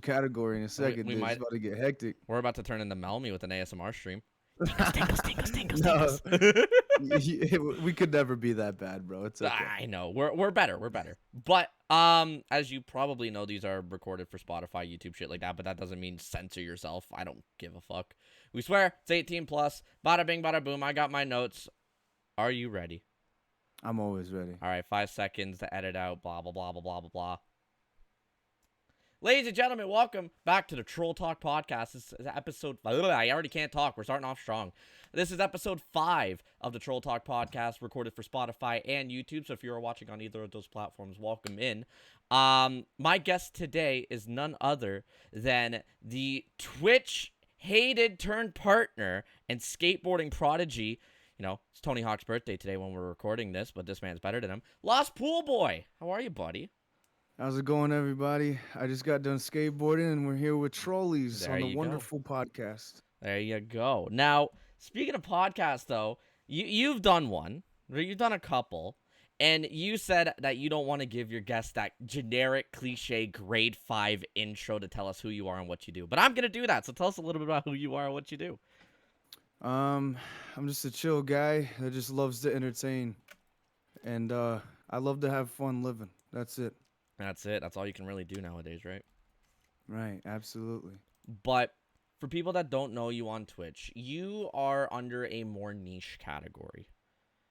category in a second. We Dude. It's might. about to get hectic. We're about to turn into Melmy with an ASMR stream. Tingles, tingles, tingles, tingles, No, tingles. we could never be that bad, bro. It's okay. I know we're better. We're better. But as you probably know, these are recorded for Spotify, YouTube, shit like that. But that doesn't mean censor yourself. I don't give a fuck. We swear it's 18 plus. Bada bing, bada boom. I got my notes. Are you ready? I'm always ready. All right, 5 seconds to edit out. Blah blah blah blah blah blah blah. Ladies and gentlemen, welcome back to the Troll Talk Podcast. This is episode... I already can't talk. We're starting off strong. This is episode 5 of the Troll Talk Podcast, recorded for Spotify and YouTube. So if you're watching on either of those platforms, welcome in. My guest today is none other than the Twitch-hated turned partner and skateboarding prodigy. You know, it's Tony Hawk's birthday today when we're recording this, but this man's better than him. LostPoolBoy. How are you, buddy? How's it going, everybody? I just got done skateboarding, and we're here with Trolleyzz There on the you go. wonderful podcast. There you go. Now, speaking of podcasts, though, you've done one. You've done a couple. And you said that you don't want to give your guests that generic, cliche, grade 5 intro to tell us who you are and what you do. But I'm going to do that. So tell us a little bit about who you are and what you do. I'm just a chill guy that just loves to entertain. And I love to have fun living. That's it. That's it. That's all you can really do nowadays, right? Right, absolutely. But for people that don't know you on Twitch, you are under a more niche category.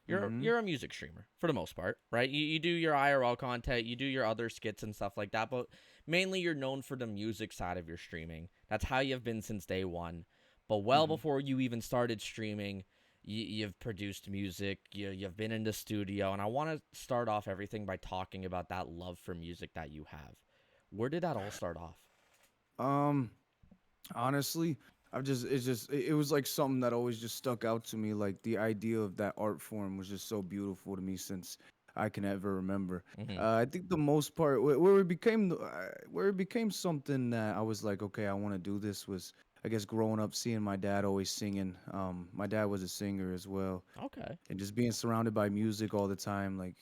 You're a music streamer for the most part, right? You do your IRL content, you do your other skits and stuff like that, but mainly you're known for the music side of your streaming. That's how you've been since day one. But well before you even started streaming, you've produced music, you've been in the studio, and I want to start off everything by talking about that love for music that you have. Where did that all start off? Honestly, it was like something that always just stuck out to me. Like the idea of that art form was just so beautiful to me since I can ever remember. I think the most part where it became something that I was like, okay, I want to do this was, I guess, growing up seeing my dad always singing. My dad was a singer as well. Okay. And just being surrounded by music all the time, like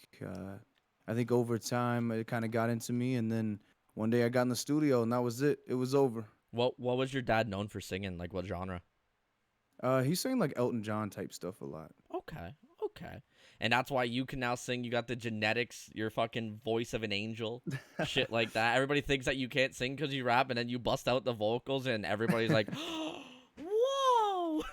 I think over time it kind of got into me, and then one day I got in the studio and that was it. It was over. What was your dad known for singing? Like what genre? He sang like Elton John type stuff a lot. Okay. Okay. And that's why you can now sing. You got the genetics, your fucking voice of an angel, shit like that. Everybody thinks that you can't sing because you rap, and then you bust out the vocals, and everybody's like, whoa.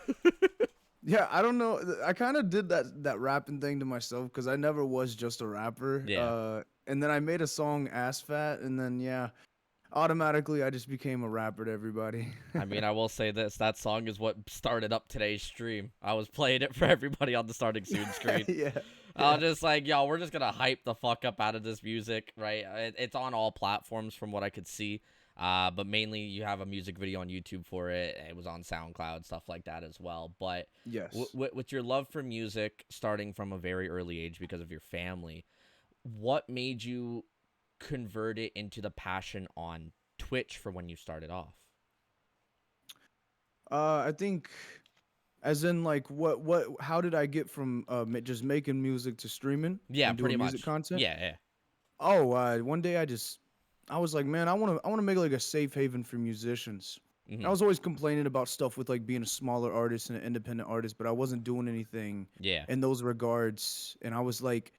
Yeah, I don't know. I kind of did that rapping thing to myself because I never was just a rapper. Yeah. And then I made a song, Ass Fat, and then yeah, automatically I just became a rapper to everybody. I mean, I will say this. That song is what started up today's stream. I was playing it for everybody on the starting soon screen. Yeah. I was just like, yo, we're just going to hype the fuck up out of this music, right? It's on all platforms from what I could see. But mainly you have a music video on YouTube for it. It was on SoundCloud, stuff like that as well. But Yes. with your love for music starting from a very early age because of your family, what made you convert it into the passion on Twitch for when you started off? I think, as in like how did I get from just making music to streaming? Yeah, and pretty doing much. music content? Yeah. Oh, one day I was like, man, I want to make like a safe haven for musicians. Mhm. I was always complaining about stuff with like being a smaller artist and an independent artist, but I wasn't doing anything Yeah. in those regards. And I was like,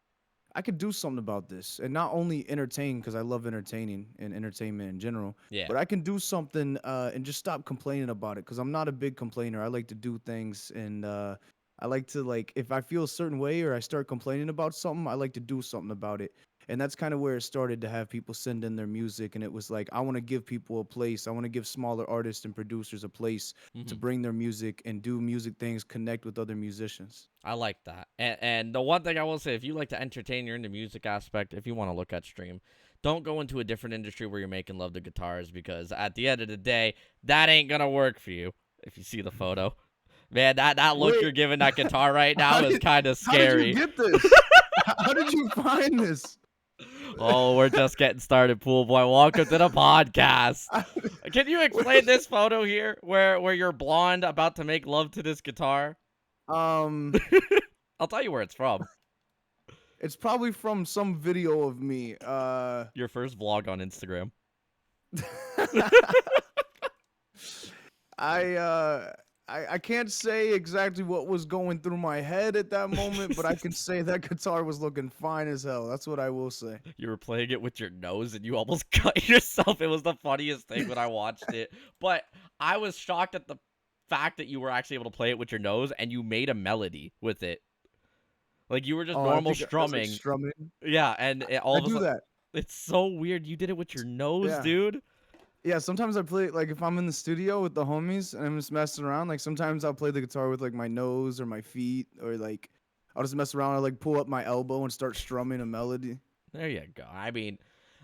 I could do something about this, and not only entertain because I love entertaining and entertainment in general, Yeah. but I can do something and just stop complaining about it because I'm not a big complainer. I like to do things, and I like to, like, if I feel a certain way or I start complaining about something, I like to do something about it. And that's kind of where it started to have people send in their music, and it was like, I want to give people a place. I want to give smaller artists and producers a place to bring their music and do music things, connect with other musicians. I like that. And the one thing I will say, if you like to entertain, you're in the music aspect, if you want to look at stream, don't go into a different industry where you're making love to guitars, because at the end of the day, that ain't going to work for you. If you see the photo. Man, that look Wait. you're giving that guitar right now is kind of How did scary. you get this? How did you find this? Oh, we're just getting started, Pool Boy. Welcome to the podcast. Can you explain this photo here where you're blonde about to make love to this guitar? Um, I'll tell you where it's from. it's probably from some video of me. Your first vlog on Instagram. I uh I can't say exactly what was going through my head at that moment, but I can say that guitar was looking fine as hell. That's what I will say. You were playing it with your nose and you almost cut yourself. It was the funniest thing when I watched it. But I was shocked at the fact that you were actually able to play it with your nose and you made a melody with it. Like you were just Oh, I normal think I was like strumming. strumming. Yeah, and all I of a do sudden, that. it's so weird. You did it with your nose, Yeah. dude. Yeah, sometimes I play like if I'm in the studio with the homies and I'm just messing around, like sometimes I'll play the guitar with like my nose or my feet or like I'll just mess around or like pull up my elbow and start strumming a melody. There you go. I mean,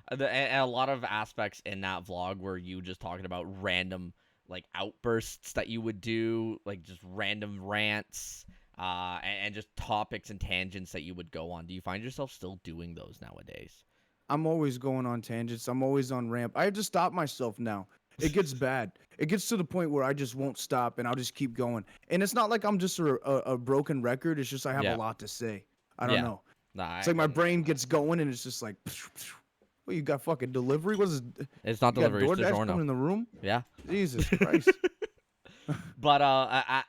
and a lot of aspects in that vlog were you just talking about random like outbursts that you would do, like just random rants, and just topics and tangents that you would go on. Do you find yourself still doing those nowadays? I'm always going on tangents. I'm always on ramp. I have to stop myself now. It gets bad. It gets to the point where I just won't stop and I'll just keep going. And it's not like I'm just a broken record. It's just I have a Yeah, lot to say. I don't yeah. know. Nah, It's like my brain gets going and it's just like, what, you got fucking delivery? What is it's not you got delivery, it's DoorDash DiGiorno. coming in the room? Yeah. Jesus Christ. But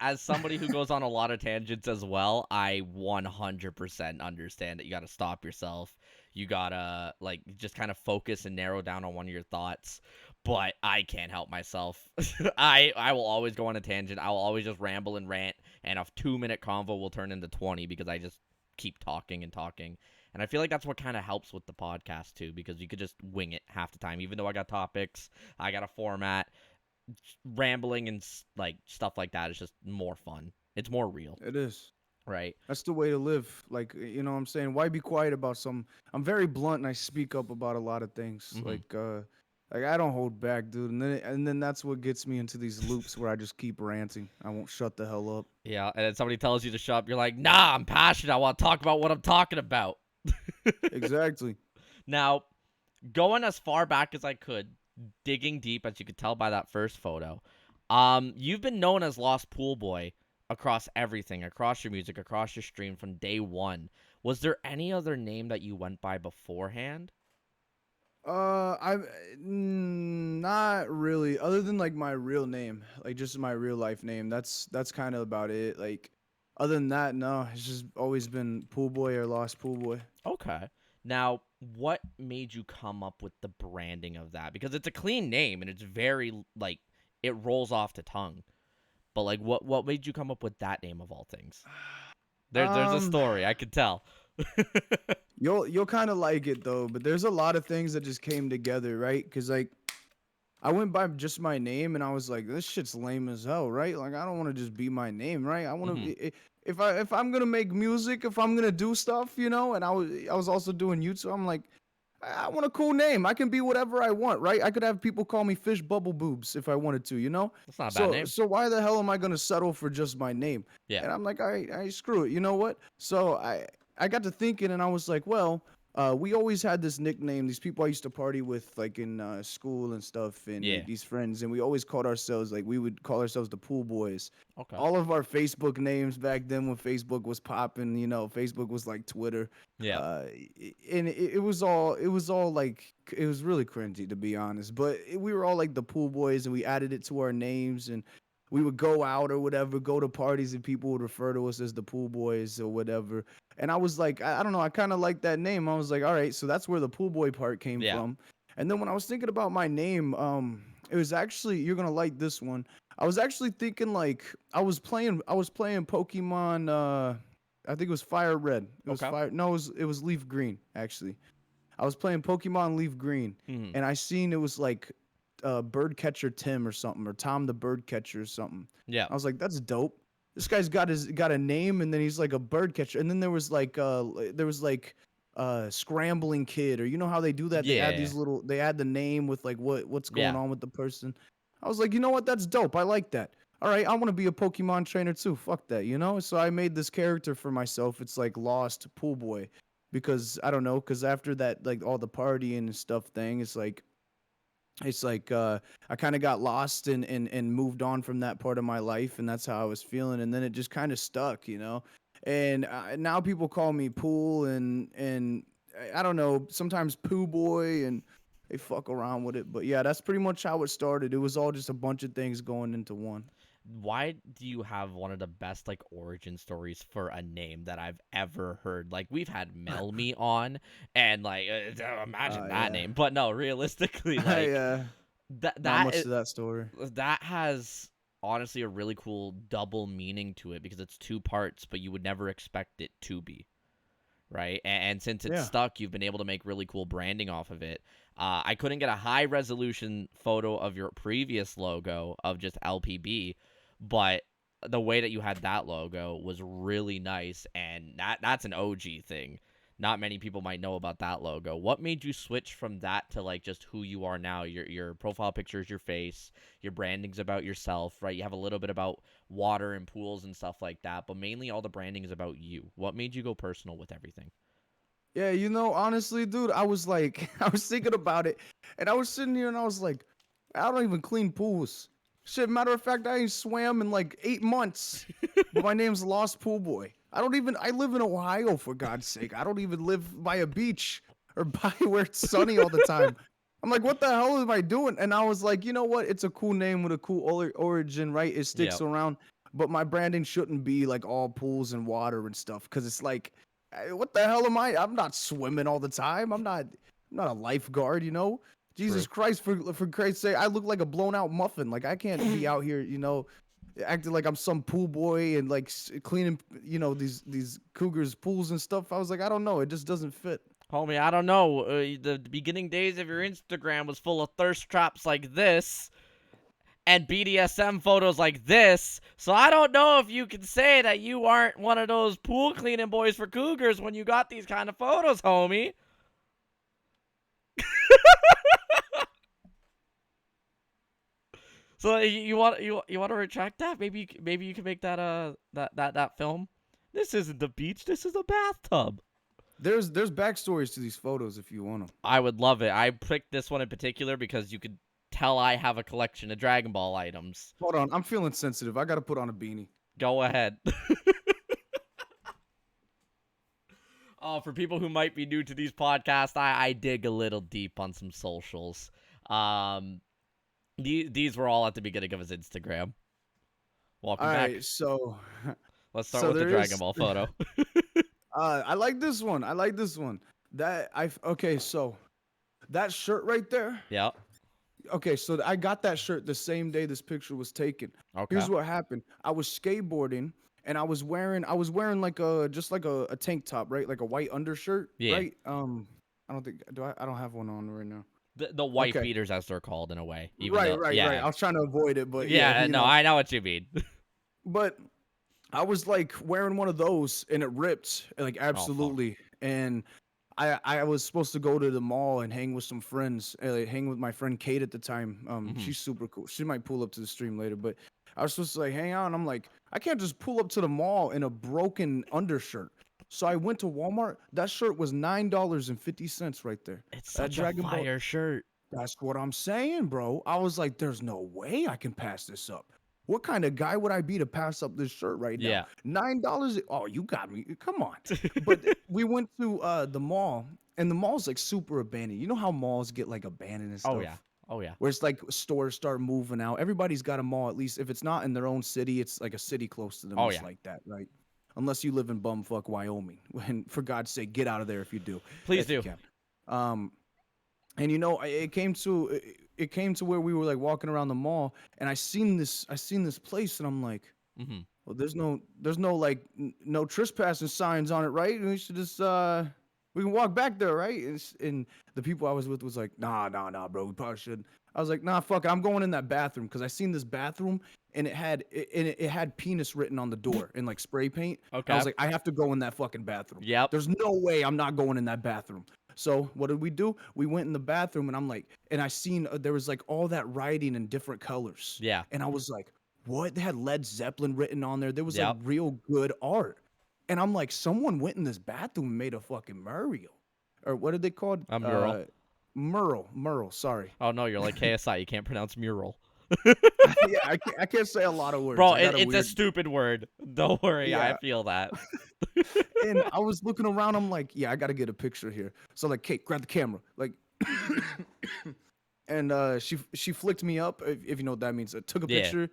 as somebody who goes on a lot of tangents as well, I 100% understand that you got to stop yourself. You got to like just kind of focus and narrow down on one of your thoughts. But I can't help myself. I will always go on a tangent. I will always just ramble and rant, and a 2-minute convo will turn into 20 because I just keep talking and talking. And I feel like that's what kind of helps with the podcast too, because you could just wing it half the time. Even though I got topics, I got a format, rambling and like stuff like that is just more fun. It's more real, It is. right? That's the way to live. Like, you know what I'm saying? Why be quiet about some I'm very blunt and I speak up about a lot of things. Mm-hmm. Like I don't hold back, dude. And then that's what gets me into these loops where I just keep ranting. I won't shut the hell up. Yeah, and then somebody tells you to shut up, you're like, nah, I'm passionate. I want to talk about what I'm talking about. Exactly. Now, going as far back as I could, digging deep, as you could tell by that first photo, you've been known as LostPoolBoy across everything, across your music, across your stream from day one. Was there any other name that you went by beforehand? I'm not really, other than like my real name, like just my real life name. That's kind of about it. Like, other than that, no. It's just always been Pool Boy or Lost Pool Boy. Okay. Now, what made you come up with the branding of that? Because it's a clean name and it's very like it rolls off the tongue. But like what made you come up with that name of all things? There's a Um, story, I could tell. you'll kind of like it though, but there's a lot of things that just came together, right? Cause like I went by just my name and I was like, this shit's lame as hell, right? Like I don't want to just be my name, right? I want Mhm. to if I'm gonna make music, if I'm gonna do stuff, you know, and I was also doing YouTube. I'm like, I want a cool name. I can be whatever I want, right? I could have people call me Fish Bubble Boobs if I wanted to, you know? That's not a bad So name. so why the hell am I gonna settle for just my name? Yeah. And I'm like, I screw it. You know what? So I got to thinking and I was like, well, we always had this nickname. These people I used to party with, like in school and stuff, and Yeah. like, these friends, and we always called ourselves like we would call ourselves the Pool Boys. Okay. All of our Facebook names back then when Facebook was popping, you know, Facebook was like Twitter, Yeah. and it was all like it was really cringy to be honest. But we were all like the Pool Boys, and we added it to our names, and we would go out or whatever, go to parties, and people would refer to us as the Pool Boys or whatever. And I was like, I don't know, I kind of like that name. I was like, all right, so that's where the Pool Boy part came Yeah. from. And then when I was thinking about my name, it was actually you're gonna like this one. I was actually thinking like I was playing Pokemon. I think it was Fire Red. It was Okay. Fire. No, it was Leaf Green actually. I was playing Pokemon Leaf Green, Mhm. and I seen it was like Bird Catcher Tim or something, or Tom the Bird Catcher or something. Yeah. I was like, that's dope. This guy's got a name, and then he's like a bird catcher. And then there was like scrambling kid, or you know how they do that? Yeah. They add the name with like what's going Yeah. on with the person. I was like, you know what? That's dope. I like that. All right, I want to be a Pokemon trainer too. Fuck that, you know? So I made this character for myself. It's like Lost Pool Boy because I don't know, because after that, like all the partying and stuff thing, it's like I kind of got lost and moved on from that part of my life, and that's how I was feeling, and then it just kind of stuck, you know. And now people call me Pool and I don't know, sometimes Pooh Boy, and they fuck around with it. But yeah, that's pretty much how it started. It was all just a bunch of things going into one. Why do you have one of the best like origin stories for a name that I've ever heard? Like we've had Melme on, and like imagine that Yeah. name. But no, realistically, like Yeah. that Not that much is, to that story. that has honestly a really cool double meaning to it because it's two parts, but you would never expect it to be. Right? And since it's Yeah. stuck, you've been able to make really cool branding off of it. I couldn't get a high resolution photo of your previous logo of just LPB, but the way that you had that logo was really nice, and that's an OG thing. Not many people might know about that logo. What made you switch from that to like just who you are now? Your profile picture is your face, your branding's about yourself, right? You have a little bit about water and pools and stuff like that, but mainly all the branding is about you. What made you go personal with everything? Yeah, honestly, dude, I was like, I was thinking about it, and I was sitting here and I was like, I don't even clean pools. Shit, matter of fact, I ain't swam in like 8 months. But my name's LostPoolBoy. I live in Ohio, for God's sake. I don't even live by a beach or by where it's sunny all the time. I'm like, what the hell am I doing? And I was like, you know what? It's a cool name with a cool origin, right? It sticks Yep. around. But my branding shouldn't be like all pools and water and stuff, because it's like, what the hell am I? I'm not swimming all the time. I'm not a lifeguard, you know? Jesus True. Christ, for Christ's sake, I look like a blown out muffin. Like I can't be out here, acting like I'm some pool boy and like cleaning, these cougars' pools and stuff. I was like, I don't know, it just doesn't fit. Homie, I don't know. The beginning days of your Instagram was full of thirst traps like this and BDSM photos like this. So I don't know if you can say that you aren't one of those pool cleaning boys for cougars when you got these kind of photos, homie. So you want to retract that? Maybe you can make that that film. This isn't the beach. This is a bathtub. There's backstories to these photos if you want them. I would love it. I picked this one in particular because you could tell I have a collection of Dragon Ball items. Hold on, I'm feeling sensitive. I gotta put on a beanie. Go ahead. Oh, for people who might be new to these podcasts, I dig a little deep on some socials. Um, these were all at the beginning of his Instagram. Welcome All back. right, so Let's start so with the there Dragon is. Ball photo. I like this one. I like this one. Okay, so that shirt right there. Yeah. Okay, so I got that shirt the same day this picture was taken. Okay. Here's what happened. I was skateboarding and I was wearing like a tank top, right? Like a white undershirt, Yeah. right? I don't think I don't have one on right now. The white Okay. beaters, as they're called in a way. Even Right, though, right, right. yeah, I was trying to avoid it, but yeah, yeah. No, I know what you mean. but I was like wearing one of those and it ripped like Oh fuck. absolutely. And I was supposed to go to the mall and hang with some friends, hang with my friend Kate at the time. Hmm. She's super cool. She might pull up to the stream later, but I was supposed to like hang out, and I'm like, I can't just pull up to the mall in a broken undershirt. So I went to Walmart. That shirt was $9.50 right there. It's That such a Dragon Ball. fire shirt. That's what I'm saying, bro. I was like, there's no way I can pass this up. What kind of guy would I be to pass up this shirt right now? Yeah. $9. Oh, you got me. Come on. But we went to the mall, and the mall's like super abandoned. You know how malls get like abandoned and Oh stuff? yeah. Oh yeah. Where it's like stores start moving out. Everybody's got a mall, at least if it's not in their own city, it's like a city close to them Oh that's yeah. like that, right? Unless you live in bumfuck Wyoming. And for God's sake, get out of there if you do. Please If you do. can. Um, and it came to where we were like walking around the mall, and I seen this place, and I'm like, Hmm. well, there's no like no trespassing signs on it, right? And we should just we can walk back there, right? And the people I was with was like, nah, bro, we probably should. I was like, nah, fuck it, I'm going in that bathroom, because I seen this bathroom and it had penis written on the door in like spray paint. I Okay. was like, I have to go in that fucking bathroom. Yep. There's no way I'm not going in that bathroom. So what did we do? We went in the bathroom, and I'm like, and I seen there was like all that writing in different colors, Yeah. and I was like, what? They had Led Zeppelin written on there. There was like Yep. real good art, and I'm like, someone went in this bathroom and made a fucking mural, or what are they called? A mural. Mural. Sorry. Oh no, you're like KSI. You can't pronounce mural. Yeah, I can't say a lot of words. Bro, I got a it's a weird. stupid word. Don't worry, I Yeah, feel that. and I was looking around. I'm like, yeah, I gotta get a picture here. So like, Kate, grab the camera. Like, And she flicked me up, if you know what that means. Took a Yeah. picture,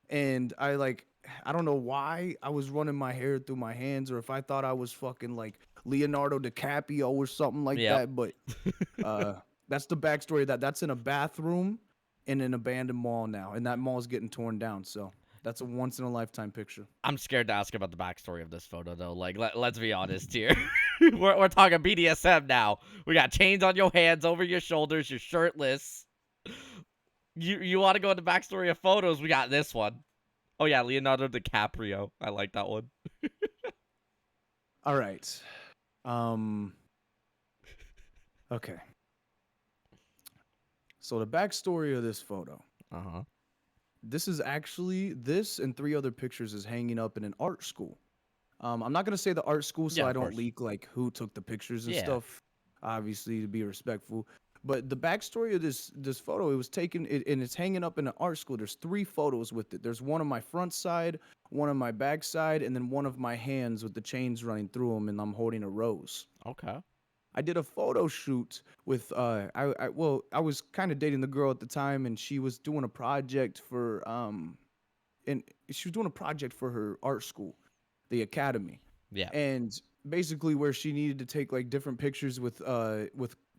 and I don't know why I was running my hair through my hands, or if I thought I was fucking like Leonardo DiCaprio or something like Yep. that. But uh, that's the backstory. That's in a bathroom in an abandoned mall now, and that mall is getting torn down. So that's a once in a lifetime picture. I'm scared to ask about the backstory of this photo though. Like, let's be honest here. We're talking BDSM now. We got chains on your hands, over your shoulders. You're shirtless. You want to go into backstory of photos? We got this one. Oh yeah, Leonardo DiCaprio. I like that one. All right. Um. Okay. So the backstory of this photo. Uh huh. This is actually this and three other pictures is hanging up in an art school. I'm not gonna say the art school so Yeah, I of don't course. leak like who took the pictures and Yeah. stuff. Obviously, to be respectful. But the backstory of this photo, it was taken and it's hanging up in an art school. There's three photos with it. There's one on my front side, one on my back side, and then one of my hands with the chains running through them, and I'm holding a rose. Okay. I did a photo shoot with I was kind of dating the girl at the time, and she was doing a project for and she was doing a project for her art school, the academy, Yeah. and basically where she needed to take like different pictures with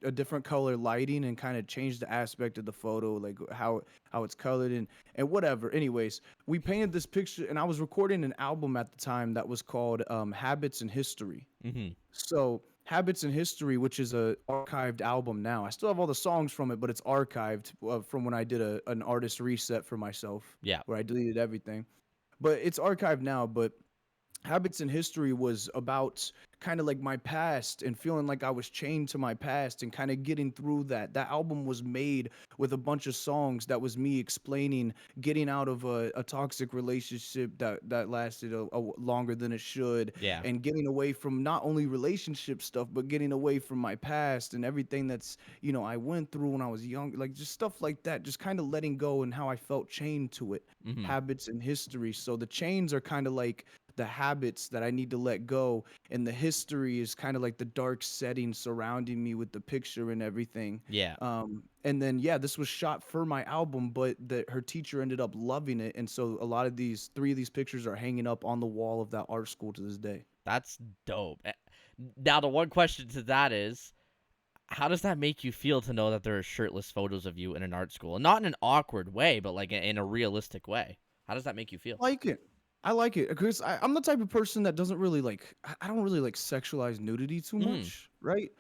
a different color lighting and kind of change the aspect of the photo, like how it's colored and whatever. Anyways, we painted this picture, and I was recording an album at the time that was called Habits and History. Mhm. So Habits in History, which is a archived album now. I still have all the songs from it, but it's archived from when I did an artist reset for myself, Yeah. where I deleted everything. But it's archived now. But Habits in History was about kind of like my past and feeling like I was chained to my past and kind of getting through that. That album was made with a bunch of songs that was me explaining getting out of a toxic relationship that lasted longer than it should, Yeah. and getting away from not only relationship stuff but getting away from my past and everything that's I went through when I was young, like just stuff like that, just kind of letting go and how I felt chained to it. Mhm. Habits in History. So the chains are kind of like the habits that I need to let go, and the history is kind of like the dark setting surrounding me with the picture and everything. Yeah. And then yeah, this was shot for my album, but her teacher ended up loving it, and so a lot of these three of these pictures are hanging up on the wall of that art school to this day. That's dope. Now the one question to that is, how does that make you feel to know that there are shirtless photos of you in an art school? And not in an awkward way, but like in a realistic way. How does that make you feel? Like it. I like it because I'm the type of person that doesn't really like. I don't really like sexualize nudity too Mm. much, right?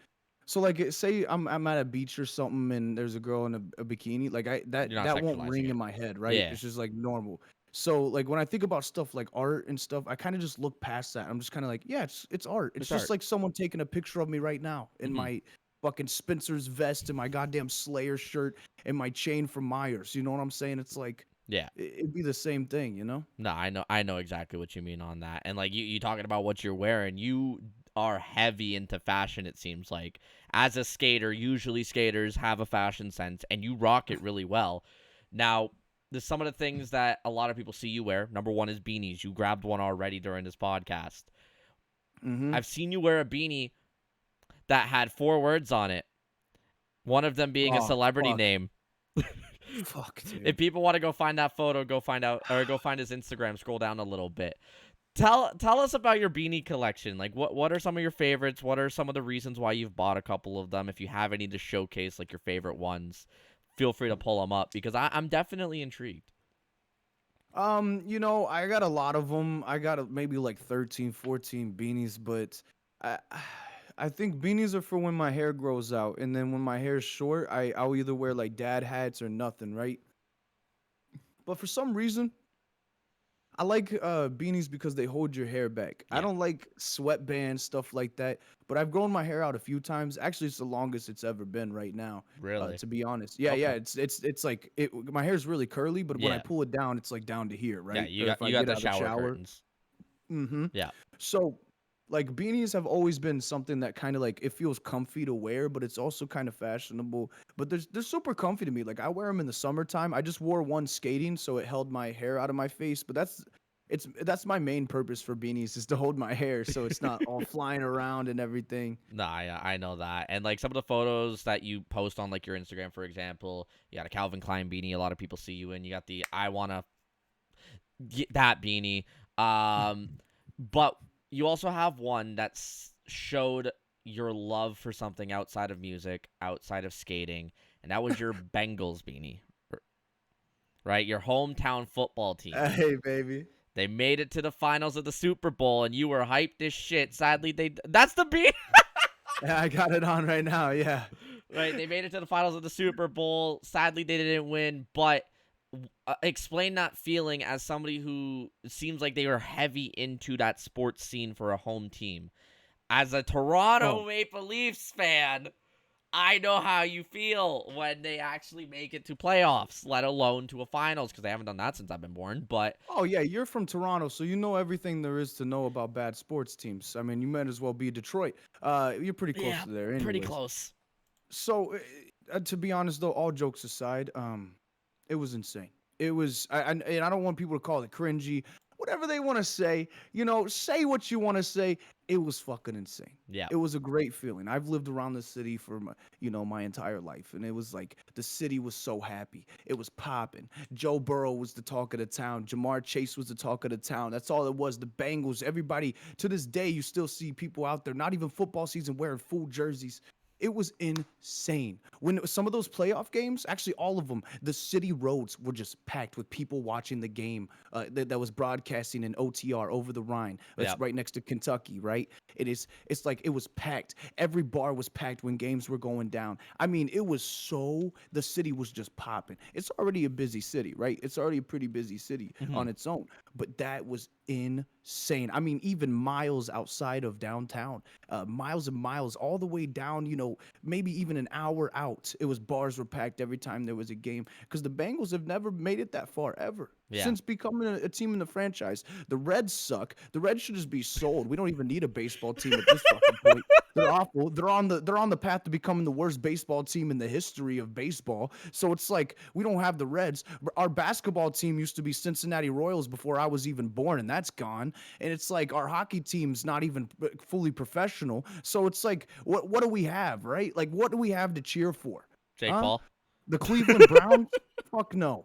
So like, say I'm at a beach or something and there's a girl in a bikini, like You're not that won't sexualizing ring it. in my head, right? Yeah. It's just like normal. So like when I think about stuff like art and stuff, I kind of just look past that. I'm just kind of like, yeah, it's art. It's It's just art. like someone taking a picture of me right now in Mhm. my fucking Spencer's vest and my goddamn Slayer shirt and my chain from Myers. You know what I'm saying? It's like Yeah. it'd be the same thing, you know? No, I know exactly what you mean on that. And like you talking about what you're wearing, you are heavy into fashion, it seems like. As a skater, usually skaters have a fashion sense and you rock it really well. Now, there's some of the things that a lot of people see you wear. Number one is beanies. You grabbed one already during this podcast. Mm-hmm. I've seen you wear a beanie that had 4 words on it. One of them being a Oh, celebrity fuck. name. Fuck, If dude. people want to go find that photo, go find out or go find his Instagram, scroll down a little bit. Tell us about your beanie collection. Like what are some of your favorites? What are some of the reasons why you've bought a couple of them? If you have any to showcase like your favorite ones, feel free to pull them up because I'm definitely intrigued. I got a lot of them. I got maybe like 13, 14 beanies, but I I think beanies are for when my hair grows out, and then when my hair's short, I'll either wear like dad hats or nothing, right? But for some reason, I like beanies because they hold your hair back. I Yeah, don't like sweatbands, stuff like that. But I've grown my hair out a few times. Actually, it's the longest it's ever been right now. really. To be honest, yeah, yeah. Okay. It's like it. My hair's really curly, but when I Yeah, pull it down, it's like down to here, yeah. right? You Or got if I you got get the out of the shower shower. curtains. Mm-hmm. Yeah, So, like beanies have always been something that kind of like it feels comfy to wear, but it's also kind of fashionable. But they're super comfy to me. Like I wear them in the summertime. I just wore one skating, so it held my hair out of my face. But That's my main purpose for beanies is to hold my hair so it's not all flying around and everything. Nah, I know that. And like some of the photos that you post on like your Instagram, for example, you got a Calvin Klein beanie. A lot of people see you in. You got the I wanna get that beanie. But you also have one that showed your love for something outside of music, outside of skating, and that was your Bengals beanie, right? Your hometown football team. Hey, baby. They made it to the finals of the Super Bowl, and you were hyped as shit. Sadly, that's the beanie. Yeah, I got it on right now. Yeah. Right, they made it to the finals of the Super Bowl. Sadly, they didn't win, but explain that feeling as somebody who seems like they were heavy into that sports scene for a home team. As a Toronto Oh, Maple Leafs fan, I know how you feel when they actually make it to playoffs, let alone to a finals, because they haven't done that since I've been born. But oh yeah, you're from Toronto, so you know everything there is to know about bad sports teams. I mean, you might as well be Detroit. You're pretty close yeah, to there, pretty anyways. close. So, to be honest, though, all jokes aside, it was insane. It was, and I don't want people to call it cringy, whatever they want to say. Say what you want to say. It was fucking insane. Yeah, It was a great feeling. I've lived around the city for my entire life, and it was like the city was so happy. It was popping. Joe Burrow was the talk of the town. Jamar Chase was the talk of the town. That's all it was. The Bengals. Everybody to this day, you still see people out there, not even football season, wearing full jerseys. It was insane. When some of those playoff games, actually all of them, the city roads were just packed with people watching the game that was broadcasting in OTR over the Rhine. yeah. It's right next to Kentucky, right? It's like it was packed. Every bar was packed when games were going down. I mean, the city was just popping. It's already a busy city, right? It's already a pretty busy city Hmm. on its own. But that was insane. I mean, even miles outside of downtown, miles and miles, all the way down, maybe even an hour out. It was bars were packed every time there was a game because the Bengals have never made it that far ever Yeah. since becoming a team in the franchise. The Reds suck. The Reds should just be sold. We don't even need a baseball team at this fucking point. They're awful. They're on the path to becoming the worst baseball team in the history of baseball. So it's like we don't have the Reds. Our basketball team used to be Cincinnati Royals before I was even born, and that's gone. And it's like our hockey team's not even fully professional. So it's like what do we have, right? Like what do we have to cheer for? Jake Huh? Paul. The Cleveland Browns? Fuck no.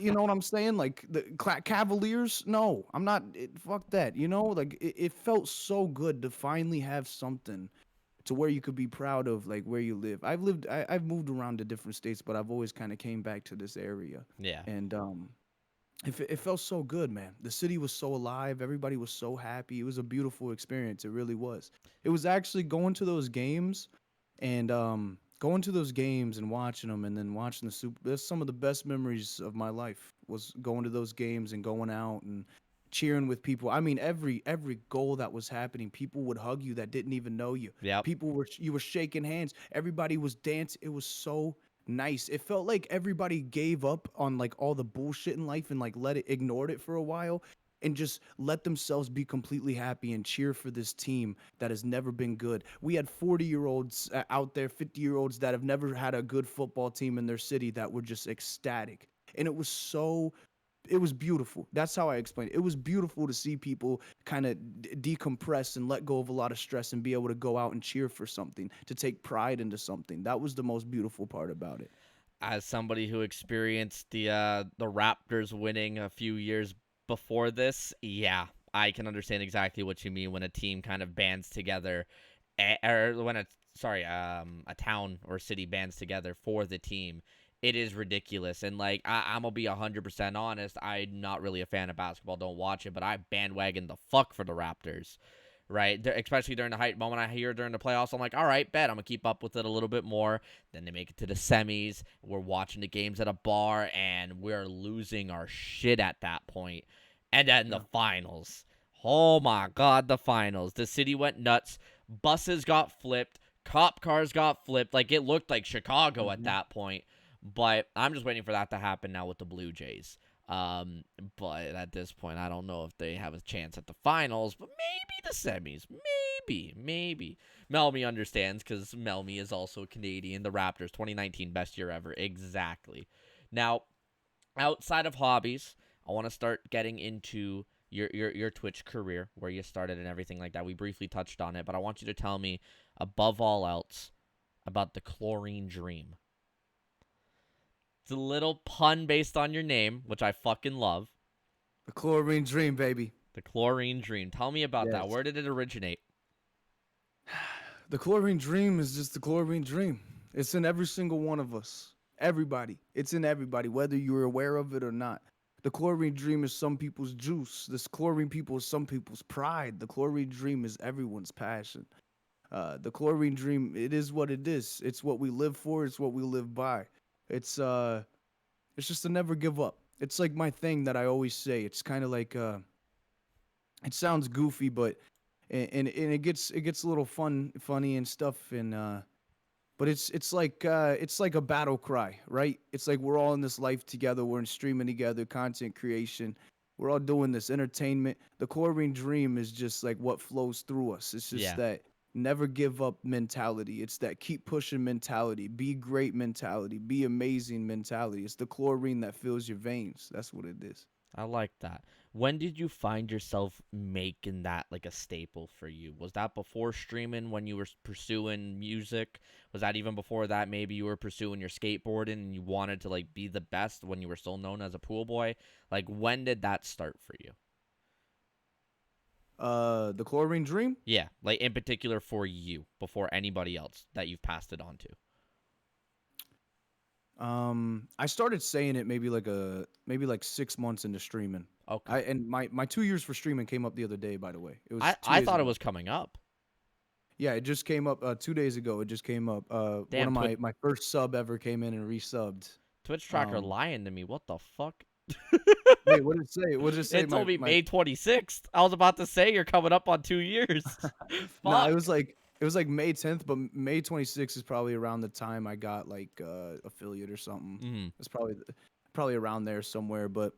You know what I'm saying? Like the Cavaliers? No, I'm not. Fuck that. Like it felt so good to finally have something to where you could be proud of, like where you live. I've moved around to different states, but I've always kind of came back to this area, Yeah. and it felt so good, man. The city was so alive. Everybody was so happy. It was a beautiful experience. It really was. It was actually going to those games and watching them and then watching the Super. That's some of the best memories of my life was going to those games and going out and cheering with people. I mean, every goal that was happening, people would hug you that didn't even know you. Yep. You were shaking hands. Everybody was dancing. It was so nice. It felt like everybody gave up on like all the bullshit in life and like ignored it for a while and just let themselves be completely happy and cheer for this team that has never been good. We had 40-year-olds out there, 50-year-olds that have never had a good football team in their city that were just ecstatic. And it was beautiful. That's how I explain it. It was beautiful to see people kind of decompress and let go of a lot of stress and be able to go out and cheer for something, to take pride into something. That was the most beautiful part about it. As somebody who experienced the Raptors winning a few years before this, yeah, I can understand exactly what you mean when a team kind of bands together, or when a town or city bands together for the team. It is ridiculous, and like I'm gonna be 100% honest. I'm not really a fan of basketball. Don't watch it, but I bandwagon the fuck for the Raptors, right? Especially during the hype moment I hear during the playoffs. I'm like, all right, bet I'm gonna keep up with it a little bit more. Then they make it to the semis. We're watching the games at a bar, and we're losing our shit at that point. And then the Yeah. finals. Oh my god, the finals. The city went nuts. Buses got flipped. Cop cars got flipped. Like it looked like Chicago at Mhm. that point. But I'm just waiting for that to happen now with the Blue Jays. But at this point, I don't know if they have a chance at the finals, but maybe the semis. Maybe. Melmy understands because Melmy is also Canadian. The Raptors, 2019, best year ever. Exactly. Now, outside of hobbies, I want to start getting into your Twitch career, where you started and everything like that. We briefly touched on it, but I want you to tell me, above all else, about the Chlorine Dream. It's a little pun based on your name, which I fucking love. The chlorine dream, baby. The Chlorine Dream. Tell me about that. Yes. Where did it originate? The chlorine dream is just the chlorine dream. It's in every single one of us. Everybody. It's in everybody, whether you're aware of it or not. The chlorine dream is some people's juice. This chlorine people is some people's pride. The chlorine dream is everyone's passion. The chlorine dream, it is what it is. It's what we live for. It's what we live by. It's uh, it's just to never give up. It's like my thing that I always say. It's kind of like it sounds goofy, but and it gets a little funny and stuff, and but it's like a battle cry, right? It's like we're all in this life together. We're in streaming together, content creation. We're all doing this entertainment. The chlorine dream is just like what flows through us. It's just Yeah, that never give up mentality. It's that keep pushing mentality, be great mentality, be amazing mentality. It's the chlorine that fills your veins. That's what it is. I like that. When did you find yourself making that like a staple for you? Was that before streaming when you were pursuing music? Was that even before that? Maybe you were pursuing your skateboarding and you wanted to like be the best when you were still known as a pool boy? Like when did that start for you? The chlorine dream. Yeah, like in particular for you before anybody else that you've passed it on to. I started saying it maybe like 6 months into streaming. Okay. My 2 years for streaming came up the other day. By the way, it was I, two I days thought it ago. was coming up. Yeah, it just came up 2 days ago. It just came up. One Damn, of my first sub ever came in and resubbed. Twitch tracker Um, lying to me. What the fuck? wait, what did it say? What did it say? It told me My May 26th. I was about to say you're coming up on 2 years. No, Fuck. it was like May 10th, but May 26th is probably around the time I got like affiliate or something. Mm-hmm. It's probably around there somewhere. But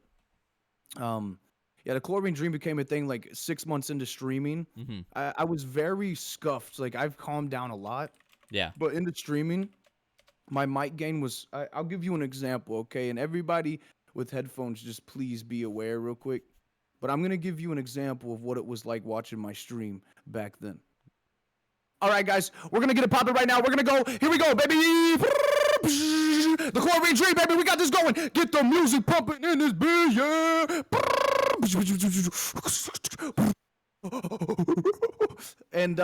um, yeah, the chlorine dream became a thing like 6 months into streaming. Mm-hmm. I was very scuffed. Like I've calmed down a lot, Yeah. but into streaming, my mic gain was. I'll give you an example, okay? And everybody with headphones, just please be aware real quick. But I'm gonna give you an example of what it was like watching my stream back then. All right, guys, we're gonna get it popping right now. We're gonna go. Here we go, baby. The chlorine dream, baby. We got this going. Get the music pumping in this bitch, yeah. And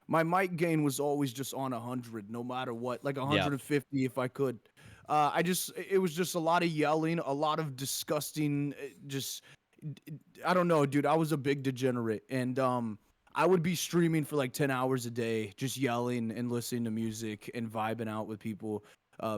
my mic gain was always just on 100, no matter what, like Yep. 150 if I could. It was just a lot of yelling, a lot of disgusting, just, I don't know, dude. I was a big degenerate, and I would be streaming for like 10 hours a day, just yelling and listening to music and vibing out with people,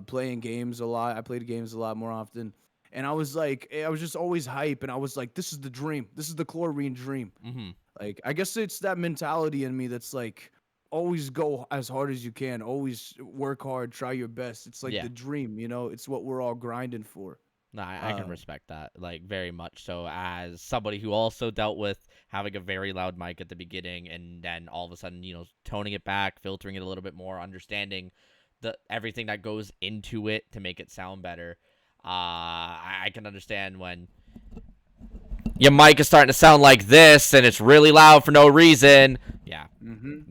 playing games a lot. I played games a lot more often. And I was like, I was just always hype, and I was like, this is the dream. This is the chlorine dream. Mm-hmm. Like, I guess it's that mentality in me that's like, always go as hard as you can, always work hard, try your best. It's like Yeah. the dream, you know? It's what we're all grinding for. No, I can Um, respect that, like, very much so, as somebody who also dealt with having a very loud mic at the beginning and then all of a sudden, toning it back, filtering it a little bit more, understanding everything that goes into it to make it sound better. I can understand when your mic is starting to sound like this and it's really loud for no reason. Yeah. mm-hmm.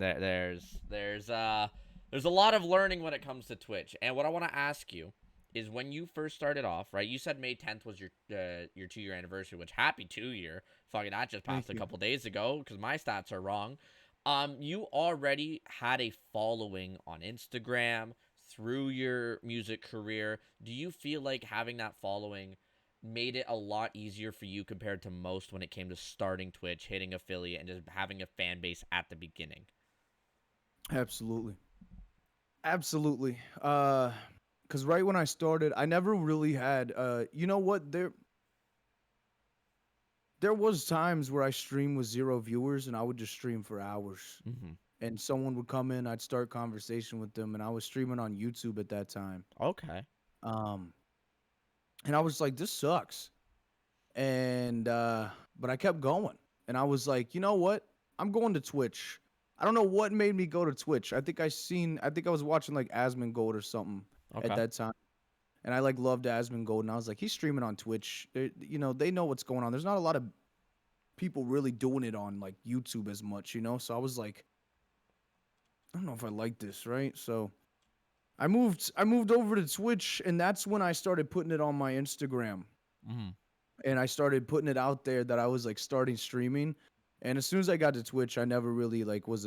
There's a lot of learning when it comes to Twitch. And what I want to ask you is, when you first started off, right? You said May 10th was your 2-year anniversary, which happy 2-year. Fucking that just Thank passed a you. couple days ago because my stats are wrong. You already had a following on Instagram through your music career. Do you feel like having that following made it a lot easier for you compared to most when it came to starting Twitch, hitting affiliate, and just having a fan base at the beginning? Absolutely. Absolutely. Cause right when I started, I never really had you know what, there was times where I streamed with 0 viewers and I would just stream for hours. Mm-hmm. And someone would come in, I'd start conversation with them, and I was streaming on YouTube at that time. Okay. Um and I was like, this sucks. And but I kept going. And I was like, you know what? I'm going to Twitch. I don't know what made me go to Twitch. I think I was watching like Asmongold or something at Okay. that time. and I like loved Asmongold, and I was like, he's streaming on Twitch. You know, they know what's going on. There's not a lot of people really doing it on like YouTube as much, you know. So I was like, I don't know if I like this, right? So I moved over to Twitch, and that's when I started putting it on my Instagram, Mm-hmm. and I started putting it out there that I was like starting streaming. And as soon as I got to Twitch, I never really like was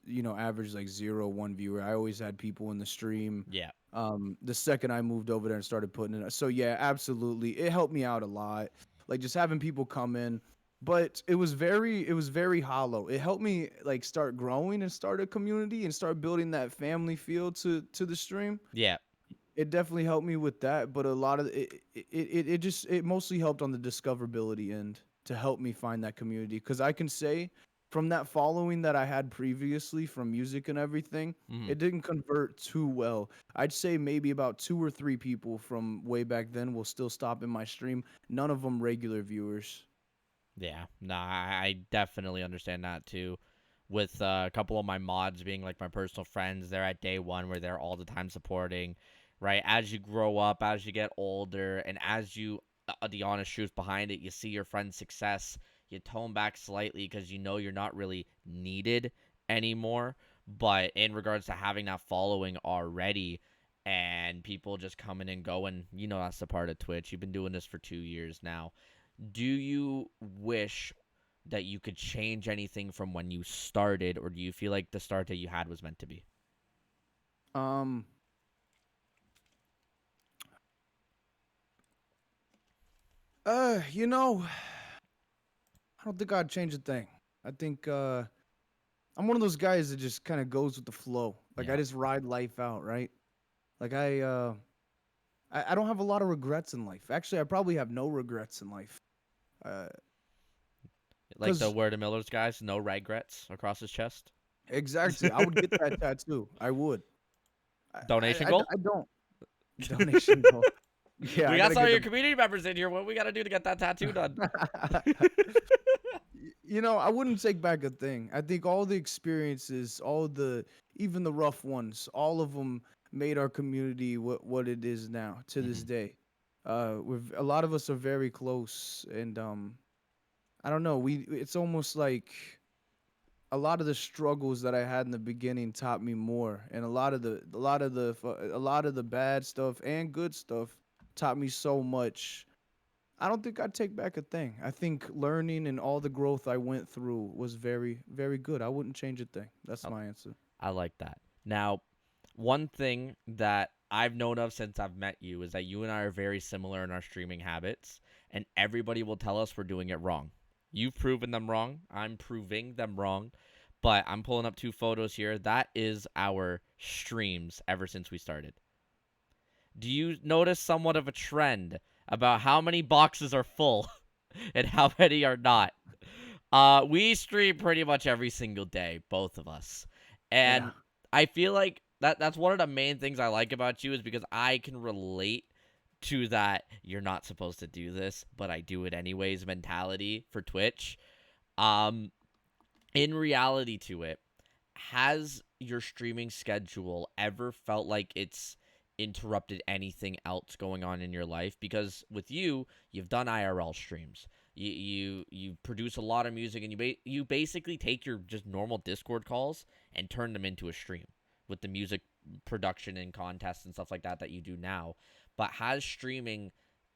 you know, average like 0, 1 viewer. I always had people in the stream. Yeah. The second I moved over there and started putting it, so yeah, absolutely, it helped me out a lot. Like just having people come in, but it was very hollow. It helped me like start growing and start a community and start building that family feel to the stream. Yeah. It definitely helped me with that, but a lot of it just it mostly helped on the discoverability end to help me find that community, because I can say from that following that I had previously from music and everything, Mm-hmm. it didn't convert too well. I'd say maybe about 2 or 3 people from way back then will still stop in my stream. None of them regular viewers. Yeah. Nah, I definitely understand that too. With a couple of my mods being like my personal friends, they're at day one where they're all the time supporting, right? As you grow up, as you get older, and as you, the honest truth behind it, you see your friend's success, you tone back slightly because you know you're not really needed anymore. But in regards to having that following already and people just coming and going, you know, that's the part of Twitch. You've been doing this for 2 years now. Do you wish that you could change anything from when you started, or do you feel like the start that you had was meant to be? Um, you know, I don't think I'd change a thing. I think I'm one of those guys that just kind of goes with the flow. Like I Yeah. just ride life out, right? Like I don't have a lot of regrets in life. Actually, I probably have no regrets in life. Uh, Like the cause Word of Miller's guys, no regrets across his chest. exactly, I would get that tattoo. I would. Donation goal? I don't donation goal. Yeah, We I got gotta some of get your the. community members in here. What we got to do to get that tattoo done? You know, I wouldn't take back a thing. I think all the experiences, even the rough ones, all of them made our community what it is now to this Hmm. day. A lot of us are very close, and I don't know. It's almost like a lot of the struggles that I had in the beginning taught me more, and a lot of the bad stuff and good stuff taught me so much. I don't think I'd take back a thing. I think learning and all the growth I went through was very, very good. I wouldn't change a thing. That's I, my answer. I like that. Now, one thing that I've known of since I've met you is that you and I are very similar in our streaming habits, and everybody will tell us we're doing it wrong. You've proven them wrong. I'm proving them wrong. But I'm pulling up two photos here. That is our streams ever since we started. Do you notice somewhat of a trend about how many boxes are full and how many are not? We stream pretty much every single day, both of us. Yeah. And I feel like that's one of the main things I like about you is because I can relate to that you're not supposed to do this, but I do it anyways mentality for Twitch. Um in reality to it, has your streaming schedule ever felt like it's interrupted anything else going on in your life? Because with you, you've done IRL streams. You produce a lot of music, and you basically take your just normal Discord calls and turn them into a stream with the music production and contests and stuff like that you do now. But has streaming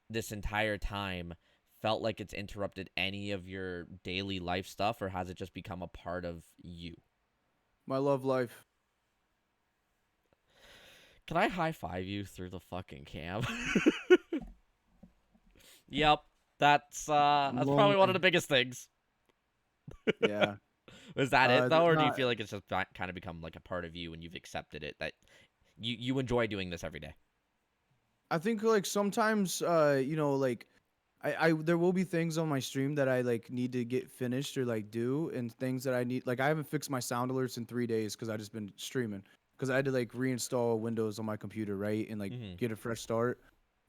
this entire time felt like it's interrupted any of your daily life stuff, or has it just become a part of you? My love life. Can I high five you through the fucking cam? Yep. I'm That's probably one of lonely. the biggest things. Yeah. Is that it though, There's or do you not. feel like it's just kind of become like a part of you and you've accepted it that you enjoy doing this every day? I think like sometimes, you know, like I there will be things on my stream that I like need to get finished or like do, and things that I need like I haven't fixed my sound alerts in 3 days because I just been streaming because I had to like reinstall Windows on my computer, right, and like Mm-hmm. get a fresh start.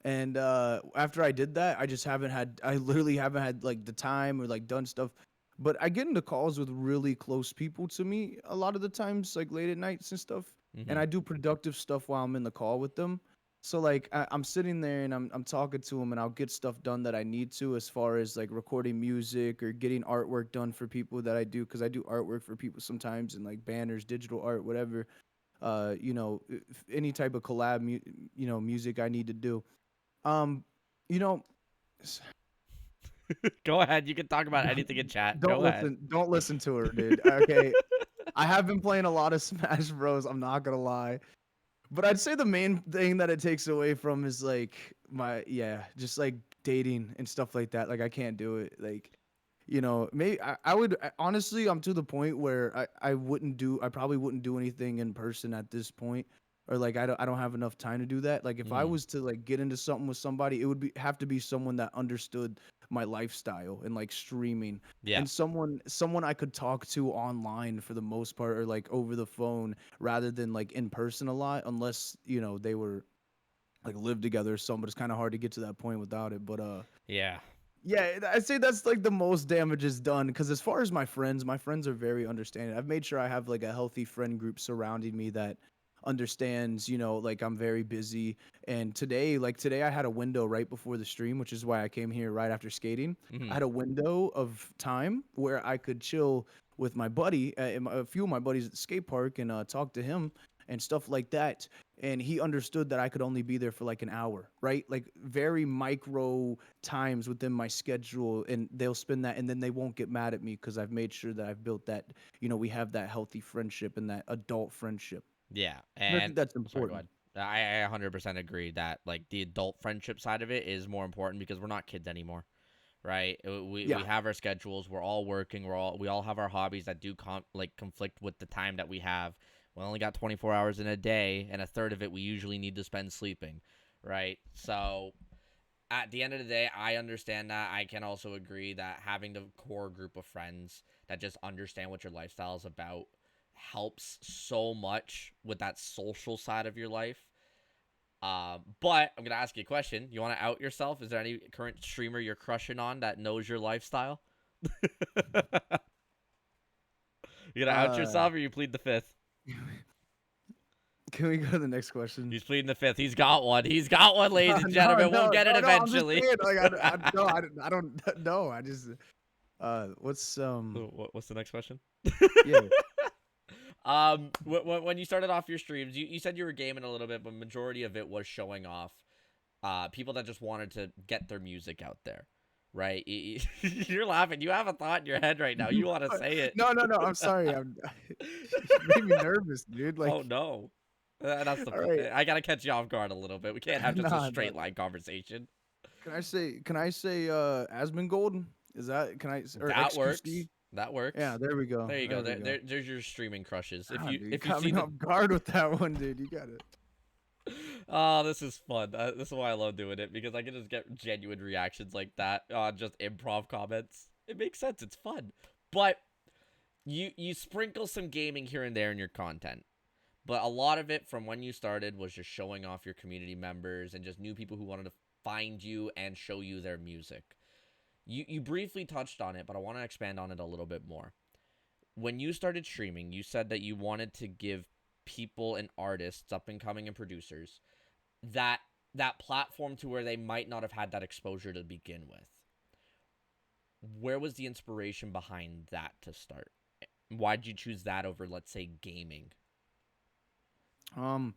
And after I did that, I literally haven't had like the time or like done stuff. But I get into calls with really close people to me a lot of the times, like late at nights and stuff. And Mm-hmm. I do productive stuff while I'm in the call with them. So like I'm sitting there and I'm talking to him and I'll get stuff done that I need to as far as like recording music or getting artwork done for people that I do because I do artwork for people sometimes and like banners, digital art, whatever. Any type of collab, music I need to do. Um, you know, s- Go ahead. You can talk about anything in chat. Go ahead. don't listen to her, dude. Okay, I have been playing a lot of Smash Bros. I'm not gonna lie. But I'd say the main thing that it takes away from is like just like dating and stuff like that. Like I can't do it. Like, maybe I would honestly, I'm to the point where I probably wouldn't do anything in person at this point. Or like I don't have enough time to do that. Like if I Mm, was to like get into something with somebody, it would have to be someone that understood my lifestyle and like streaming yeah. and someone I could talk to online for the most part or like over the phone rather than like in person a lot unless they were like live together or something, but it's kind of hard to get to that point without it. But Yeah. yeah, I'd say that's like the most damage is done because as far as my friends are very understanding. I've made sure I have like a healthy friend group surrounding me that understands, like I'm very busy. And today I had a window right before the stream, which is why I came here right after skating. I Hmm. had a window of time where I could chill with my buddy, and a few of my buddies at the skate park, and talk to him and stuff like that. And he understood that I could only be there for like an hour, right? Like very micro times within my schedule, and they'll spend that, and then they won't get mad at me because I've made sure that I've built that, we have that healthy friendship and that adult friendship. Yeah. And I think And that's sorry, go important. ahead. I 100% agree that like the adult friendship side of it is more important because we're not kids anymore, right? We Yeah. have our schedules. We're all working. We all have our hobbies that do conflict with the time that we have. We only got 24 hours in a day, and a third of it we usually need to spend sleeping, right? So at the end of the day, I understand that. I can also agree that having the core group of friends that just understand what your lifestyle is about helps so much with that social side of your life. But I'm gonna ask you a question. You want to out yourself? Is there any current streamer you're crushing on that knows your lifestyle? You gonna out Uh, yourself, or you plead the fifth? can we go to the next question? He's pleading the fifth. He's got one. He's got one, ladies and No, gentlemen. We'll no, get it no, no. I'm just eventually. saying. Like, no, I don't know. I just, what's What's the next question? yeah. When you started off your streams, you said you were gaming a little bit, but majority of it was showing off. People that just wanted to get their music out there, right? You're laughing. You have a thought in your head right now. You want to say it. No, no, no. I'm sorry. You made me nervous, dude. Oh Like, no. That's the. all right. I gotta catch you off guard a little bit. We can't have just a Nah, straight line conversation. Can I say Asmongold? Is that can I or That XQC? works. That works. Yeah, there we go. There you go. There we go. There's your streaming crushes. Ah, dude, you If you caught see me the off guard with that one, dude. You got it. oh, this is fun. This is why I love doing it because I can just get genuine reactions like that on just improv comments. It makes sense. It's fun, but you sprinkle some gaming here and there in your content. But a lot of it from when you started was just showing off your community members and just new people who wanted to find you and show you their music. You briefly touched on it, but I want to expand on it a little bit more. When you started streaming, you said that you wanted to give people and artists, up and coming and producers, that platform to where they might not have had that exposure to begin with. Where was the inspiration behind that to start? Why did you choose that over, let's say, gaming? Um,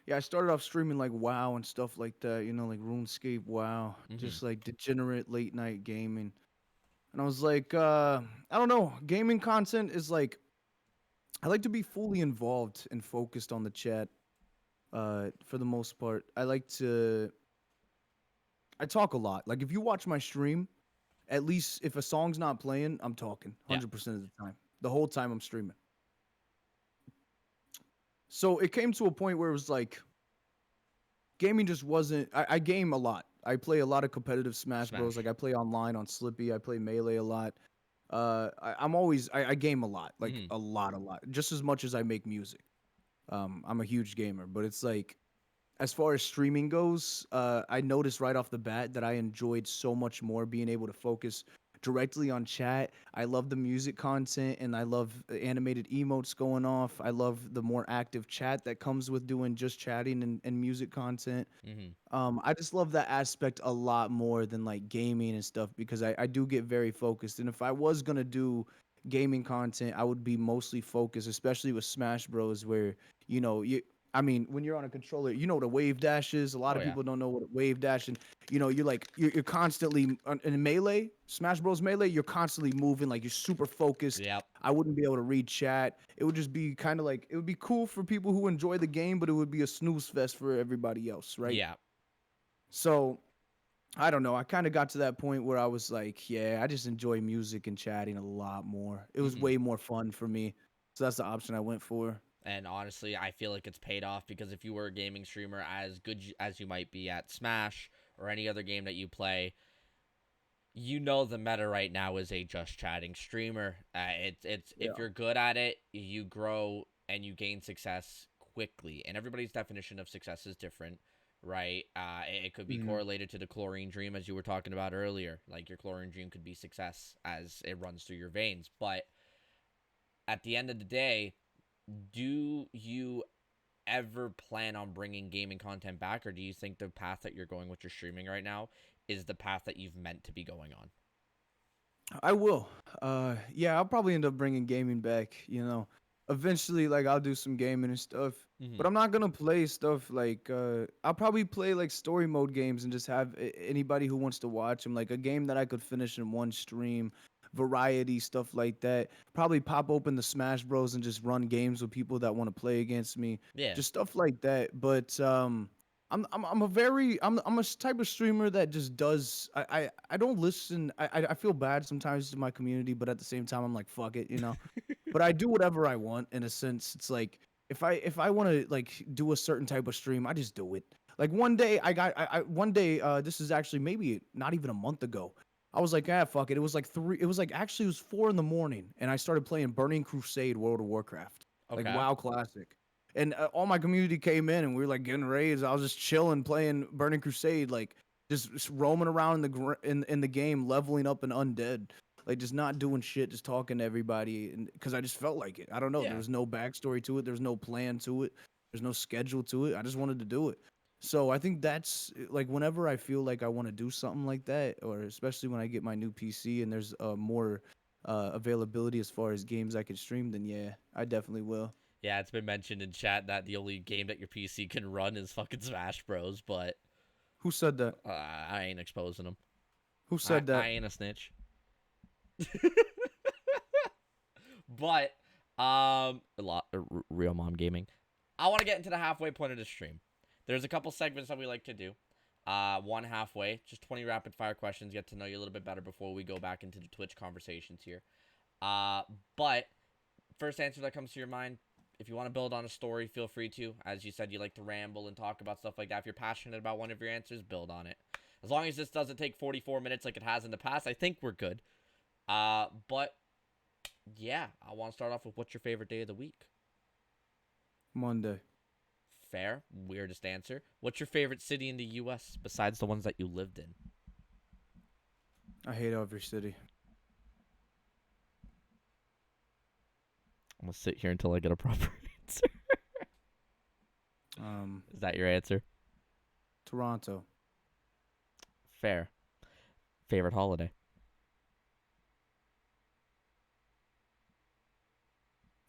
yeah, I started off streaming like WoW and stuff like that. Like RuneScape, WoW, Mm-hmm. just like degenerate late night gaming. And I was like, I don't know, gaming content is like I like to be fully involved and focused on the chat. For the most part, I talk a lot. Like if you watch my stream, at least if a song's not playing, I'm talking Yeah. 100% of the time. The whole time I'm streaming. So it came to a point where it was like gaming just wasn't. I game a lot. I play a lot of competitive Smash Bros. Like Smash. I play online on Slippy. I play Melee a lot. I'm always I game a lot, like Mm-hmm. a lot, just as much as I make music. I'm a huge gamer, but it's like as far as streaming goes, I noticed right off the bat that I enjoyed so much more being able to focus directly on chat. I love the music content, and I love animated emotes going off. I love the more active chat that comes with doing just chatting and music content. Mhm. I just love that aspect a lot more than like gaming and stuff because I do get very focused. And if I was gonna do gaming content, I would be mostly focused, especially with Smash Bros. Where I mean, when you're on a controller, you know what a wave dash is. A lot Oh of yeah. people don't know what a wave dash, and you're constantly in melee, Smash Bros. Melee. You're constantly moving, like you're super focused. Yep. I wouldn't be able to read chat. It would just be kind of like it would be cool for people who enjoy the game, but it would be a snooze fest for everybody else, right? Yeah. So I don't know. I kind of got to that point where I was like, yeah, I just enjoy music and chatting a lot more. It was Mhm. way more fun for me. So that's the option I went for. And honestly, I feel like it's paid off because if you were a gaming streamer as good as you might be at Smash or any other game that you play, you know the meta right now is a just chatting streamer. It's if Yeah. you're good at it, you grow and you gain success quickly. And everybody's definition of success is different, right? It could be Hmm. correlated to the chlorine dream as you were talking about earlier. Like your chlorine dream could be success as it runs through your veins. But at the end of the day, do you ever plan on bringing gaming content back, or do you think the path that you're going with your streaming right now is the path that you've meant to be going on? I will. Yeah, I'll probably end up bringing gaming back. Eventually, like I'll do some gaming and stuff. Mm-hmm. But I'm not gonna play stuff like I'll probably play like story mode games and just have anybody who wants to watch them, like a game that I could finish in one stream, variety stuff like that. Probably pop open the Smash Bros and just run games with people that want to play against me, Yeah. just stuff like that. But I'm a type of streamer that just does I don't listen. I feel bad sometimes to my community, but at the same time I'm like fuck it. But I do whatever I want in a sense. It's like if I want to like do a certain type of stream, I just do it. Like one day one day this is actually maybe not even a month ago. I was like, fuck it. It was like actually it was 4 in the morning, and I started playing Burning Crusade World of Warcraft, like Okay. WoW Classic. And all my community came in, and we were like getting raids. I was just chilling, playing Burning Crusade, like just roaming around in the game, leveling up an undead, like just not doing shit, just talking to everybody, and because I just felt like it. I don't know. There Yeah. was no backstory to it. There's no plan to it. There's no schedule to it. I just wanted to do it. So I think that's like whenever I feel like I want to do something like that, or especially when I get my new PC and there's more availability as far as games I can stream, then yeah, I definitely will. Yeah, it's been mentioned in chat that the only game that your PC can run is fucking Smash Bros. But Who said that? I ain't exposing them. Who I, said I that? ain't a snitch. But a lot real mom gaming. I want to get into the halfway point of the stream. There's a couple segments that we like to do. One halfway, just 20 rapid fire questions, get to know you a little bit better before we go back into the Twitch conversations here. But first answer that comes to your mind, if you want to build on a story, feel free to. As you said, you like to ramble and talk about stuff like that. If you're passionate about one of your answers, build on it. As long as this doesn't take 44 minutes like it has in the past, I think we're good. But yeah, I want to start off with what's your favorite day of the week? Monday. Fair. Weirdest answer. What's your favorite city in the U.S. besides the ones that you lived in? I hate every city. I'm going to sit here until I get a proper answer. Is that your answer? Toronto. Fair. Favorite holiday?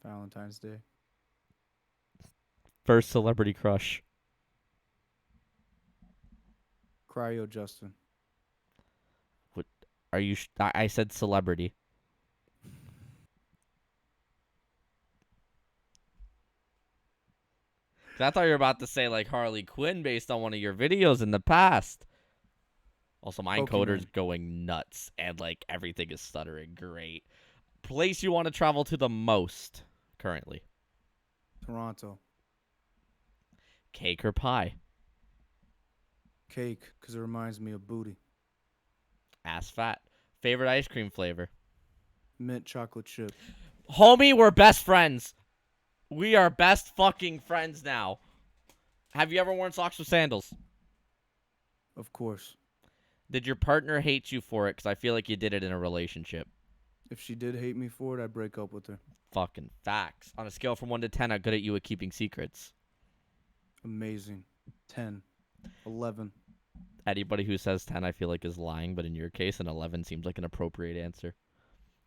Valentine's Day. First celebrity crush? Cryo Justin. What are you? I said celebrity. I thought you were about to say like Harley Quinn based on one of your videos in the past. Also, my encoder's Pokemon. going nuts and like everything is stuttering. Great. Place you want to travel to the most currently? Toronto. Cake or pie? Cake, because it reminds me of booty. Ass fat. Favorite ice cream flavor? Mint chocolate chip. Homie, we're best friends. We are best fucking friends now. Have you ever worn socks with sandals? Of course. Did your partner hate you for it? Because I feel like you did it in a relationship. If she did hate me for it, I'd break up with her. Fucking facts. On a scale from 1 to 10, how good at you at keeping secrets? Amazing. 10, 11. Anybody who says 10, I feel like is lying, but in your case, an 11 seems like an appropriate answer.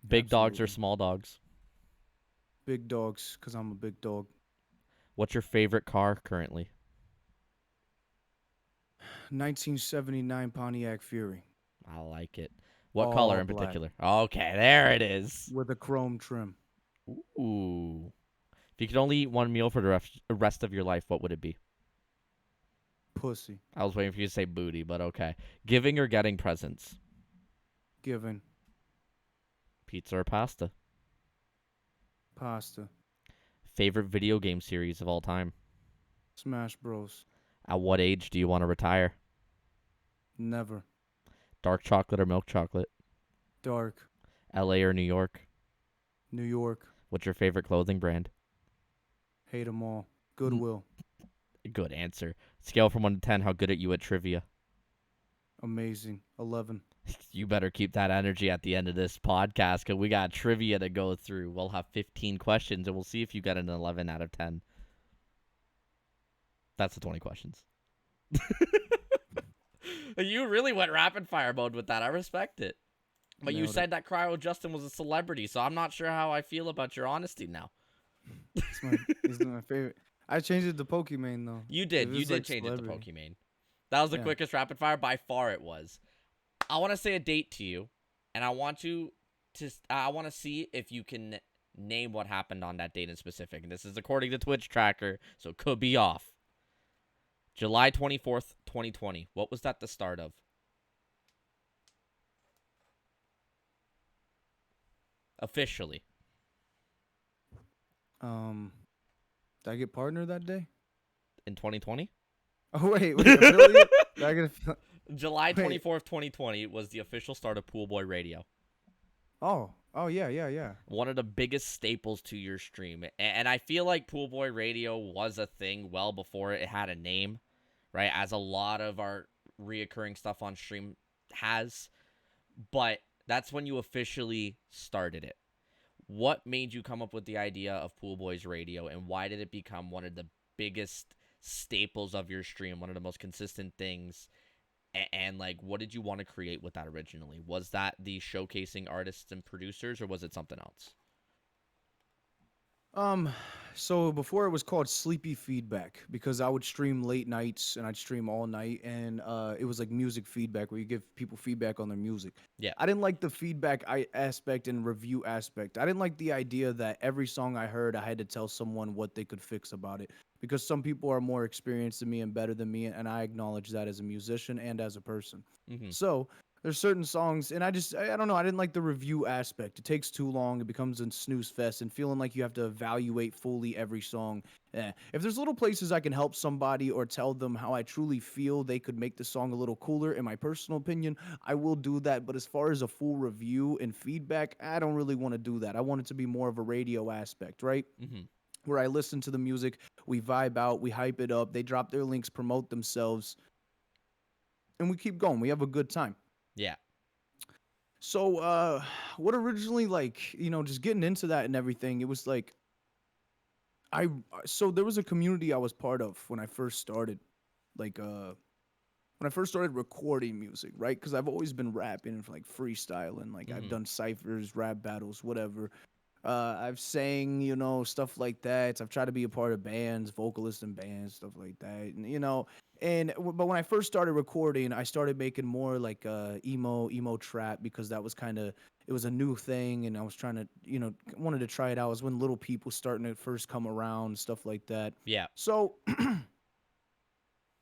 Big dogs or Absolutely. small dogs? Big dogs, because I'm a big dog. What's your favorite car currently? 1979 Pontiac Fury. I like it. What color All in black particular? Okay, there it is. with a chrome trim. Ooh. If you could only eat one meal for the rest of your life, what would it be? Pussy. I was waiting for you to say booty, but okay. Giving or getting presents? Giving. Pizza or pasta? Pasta. Favorite video game series of all time? Smash Bros. At what age do you want to retire? Never. Dark chocolate or milk chocolate? Dark. LA or New York? New York. What's your favorite clothing brand? Hate 'em all. Goodwill. Good answer. Scale from 1 to 10, how good at you at trivia? Amazing. 11. You better keep that energy at the end of this podcast because we got trivia to go through. We'll have 15 questions and we'll see if you get an 11 out of 10. That's the 20 questions. You really went rapid fire mode with that. I respect it. But you Nailed it. said that Cryo Justin was a celebrity, so I'm not sure how I feel about your honesty now. He's my favorite. I changed it to Pokemon though. You It did. You was did like change it to celebrity. Pokemon. That was the Yeah. quickest rapid fire. By far it was. I want to say a date to you, and I want you to. I want to see if you can name what happened on that date in specific. And this is according to Twitch Tracker, so it could be off. July 24th, 2020. What was that the start of? Officially. Did I get partner that day? In 2020? Oh wait, affiliate? Did I get a, July wait. 24th, 2020 was the official start of Poolboy Radio. Oh yeah. One of the biggest staples to your stream. And I feel like Poolboy Radio was a thing well before it had a name, right? As a lot of our reoccurring stuff on stream has. But that's when you officially started it. What made you come up with the idea of Poolboy's Radio, and why did it become one of the biggest staples of your stream, one of the most consistent things? And like, what did you want to create with that originally? Was that the showcasing artists and producers, or was it something else? So before it was called Sleepy Feedback because I would stream late nights and I'd stream all night and it was like music feedback where you give people feedback on their music. Yeah. I didn't like the feedback aspect and review aspect. I didn't like the idea that every song I heard I had to tell someone what they could fix about it because some people are more experienced than me and better than me and I acknowledge that as a musician and as a person. Mm-hmm. So there's certain songs, and I don't know. I didn't like the review aspect. It takes too long. It becomes a snooze fest, and feeling like you have to evaluate fully every song. If there's little places I can help somebody or tell them how I truly feel, they could make the song a little cooler. In my personal opinion, I will do that. But as far as a full review and feedback, I don't really want to do that. I want it to be more of a radio aspect, right? Mm-hmm. Where I listen to the music, we vibe out, we hype it up, they drop their links, promote themselves, and we keep going. We have a good time. Yeah. So, what originally, like, just getting into that and everything, it was like, so there was a community I was part of when I first started, like, when I first started recording music, right? Because I've always been rapping and like freestyling, like I've Mm-hmm. done ciphers, rap battles, whatever. I've sang, stuff like that. I've tried to be a part of bands, vocalist in bands, stuff like that. But when I first started recording, I started making more like emo trap because that was it was a new thing, and I was trying to, wanted to try it out. It was when Little People starting to first come around, stuff like that. Yeah. So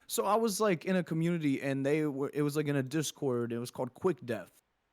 so I was like in a community, and it was like in a Discord. It was called Quick Death.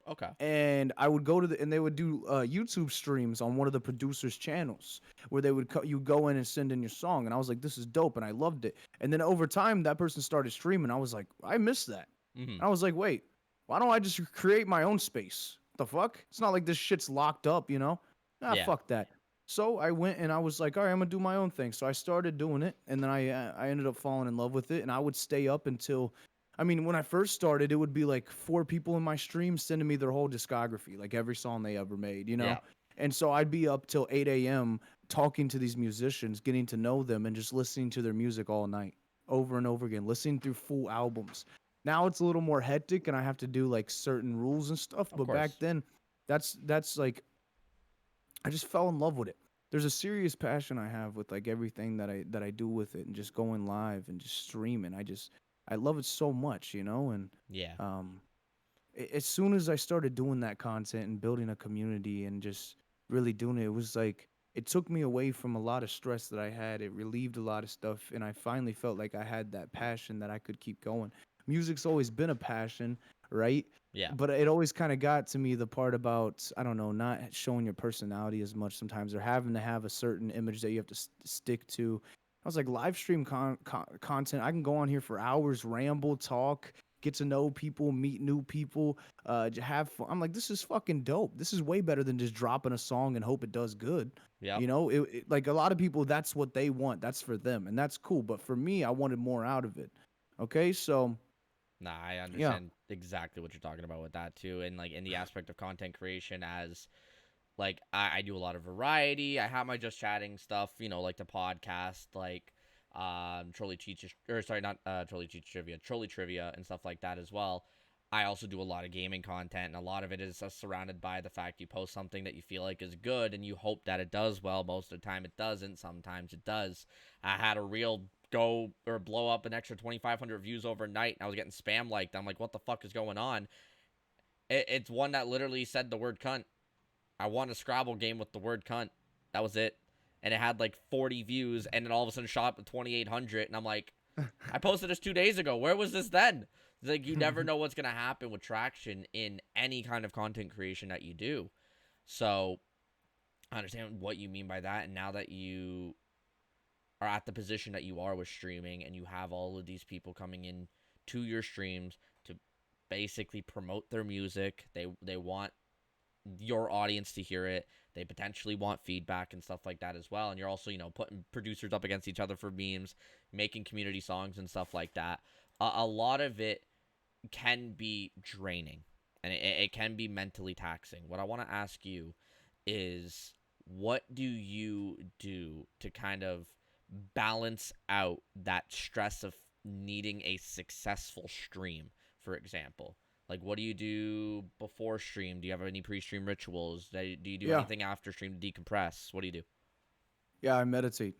Okay. And I would go and they would do YouTube streams on one of the producers' channels where they would you go in and send in your song, and I was like, this is dope, and I loved it. And then over time, that person started streaming. I was like, I missed that. Mm-hmm. I was like, wait, why don't I just create my own space? The fuck? It's not like this shit's locked up, Nah, Yeah. fuck that. So I went and I was like, all right, I'm gonna do my own thing. So I started doing it, and then I ended up falling in love with it, and I would stay up until I mean, when I first started, it would be like 4 people in my stream sending me their whole discography, like every song they ever made, you know? Yeah, And so I'd be up till 8 a.m. talking to these musicians, getting to know them, and just listening to their music all night, over and over again, listening through full albums. Now it's a little more hectic, and I have to do like certain rules and stuff. of But back course. then, that's like I just fell in love with it. There's a serious passion I have with like everything that I do with it, and just going live and just streaming. I love it so much, you know. And Yeah. um, as soon as I started doing that content and building a community and just really doing it, it was like it took me away from a lot of stress that I had. It relieved a lot of stuff, and I finally felt like I had that passion that I could keep going. Music's always been a passion, right? Yeah. But it always kind of got to me the part about, I don't know, not showing your personality as much sometimes, or having to have a certain image that you have to stick to. I was like, live stream content. I can go on here for hours, ramble, talk, get to know people, meet new people, have fun. I'm like, this is fucking dope. This is way better than just dropping a song and hope it does good. Yep. You know, like a lot of people, that's what they want. That's for them, and that's cool. But for me, I wanted more out of it. Okay, so Nah, I yeah, understand exactly what you're talking about with that too, and like in the aspect of content creation, as like I do a lot of variety. I have my just chatting stuff, like the podcast, like Trolley teaches, or sorry, not Trolley teach trivia, Trolley trivia and stuff like that as well. I also do a lot of gaming content, and a lot of it is surrounded by the fact you post something that you feel like is good, and you hope that it does well. Most of the time, it doesn't. Sometimes it does. I had a reel go or blow up an extra 2,500 views overnight, and I was getting spam liked. I'm like, what the fuck is going on? It's one that literally said the word cunt. I won a Scrabble game with the word cunt. That was it. And it had like 40 views, and then all of a sudden shot up to 2,800. And I'm like, I posted this 2 days ago. Where was this then? It's like, you never know what's going to happen with traction in any kind of content creation that you do. So I understand what you mean by that. And now that you are at the position that you are with streaming, and you have all of these people coming in to your streams to basically promote their music, they want your audience to hear it. They potentially want feedback and stuff like that as well. And you're also, putting producers up against each other for memes, making community songs and stuff like that. A lot of it can be draining, and it can be mentally taxing. What I want to ask you is, what do you do to kind of balance out that stress of needing a successful stream, for example? Like, what do you do before stream? Do you have any pre-stream rituals? Do you do yeah, anything after stream to decompress? What do you do? yeah. I meditate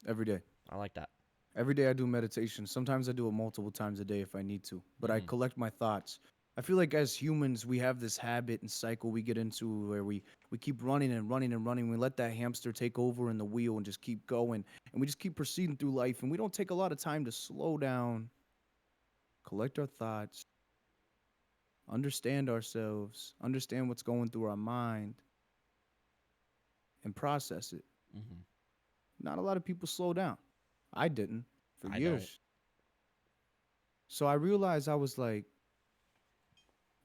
every day. I like that. Every day I do meditation. Sometimes I do it multiple times a day if I need to, but I Mm-hmm. collect my thoughts. I feel like as humans, we have this habit and cycle we get into where we keep running and running and running. We let that hamster take over in the wheel and just keep going. And we just keep proceeding through life. And we don't take a lot of time to slow down, collect our thoughts, understand ourselves, understand what's going through our mind, and process it. Mm-hmm. Not a lot of people slow down. I didn't for I don't. years. So I realized I was like,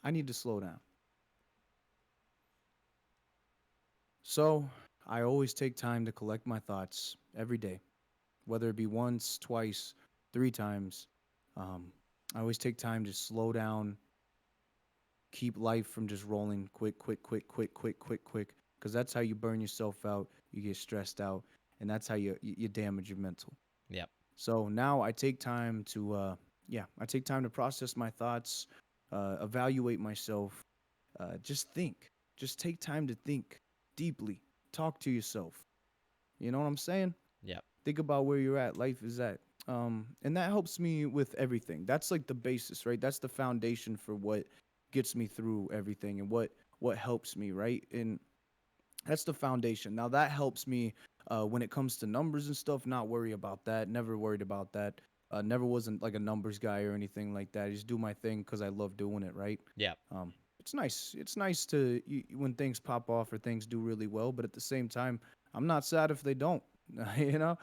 I need to slow down. So I always take time to collect my thoughts every day, whether it be once, twice, 3 times. Um, I always take time to slow down, keep life from just rolling quick, quick, quick, quick, quick, quick, quick. Because that's how you burn yourself out. You get stressed out, and that's how you damage your mental. Yep. So now I take time to, I take time to process my thoughts, evaluate myself, just think. Just take time to think deeply. Talk to yourself. You know what I'm saying? Yep. Think about where you're at, life is at. And that helps me with everything. That's like the basis, right? That's the foundation for what gets me through everything and what helps me, right? And that's the foundation. Now that helps me when it comes to numbers and stuff. Not worry about that. Never worried about that. Never wasn't like a numbers guy or anything like that. I just do my thing because I love doing it. Right. Yep. It's nice. It's nice to when things pop off or things do really well. But at the same time, I'm not sad if they don't. You know,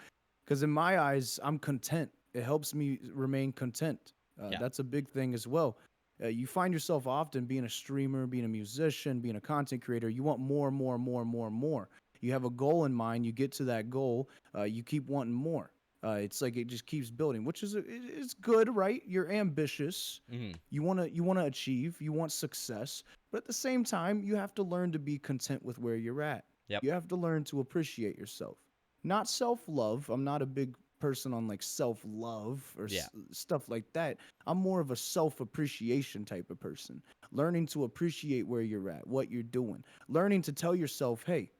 because in my eyes, I'm content. It helps me remain content. Yeah. That's a big thing as well. You find yourself often being a streamer, being a musician, being a content creator. You want more, more, more, more, more. You have a goal in mind. You get to that goal. You keep wanting more. It's like it just keeps building, which is it's good, right? You're ambitious. Mhm. You wanna achieve. You want success, but at the same time, you have to learn to be content with where you're at. Yep. You have to learn to appreciate yourself, not self love. I'm not a big person on like self love or Yeah. stuff like that. I'm more of a self appreciation type of person. Learning to appreciate where you're at, what you're doing, learning to tell yourself, hey,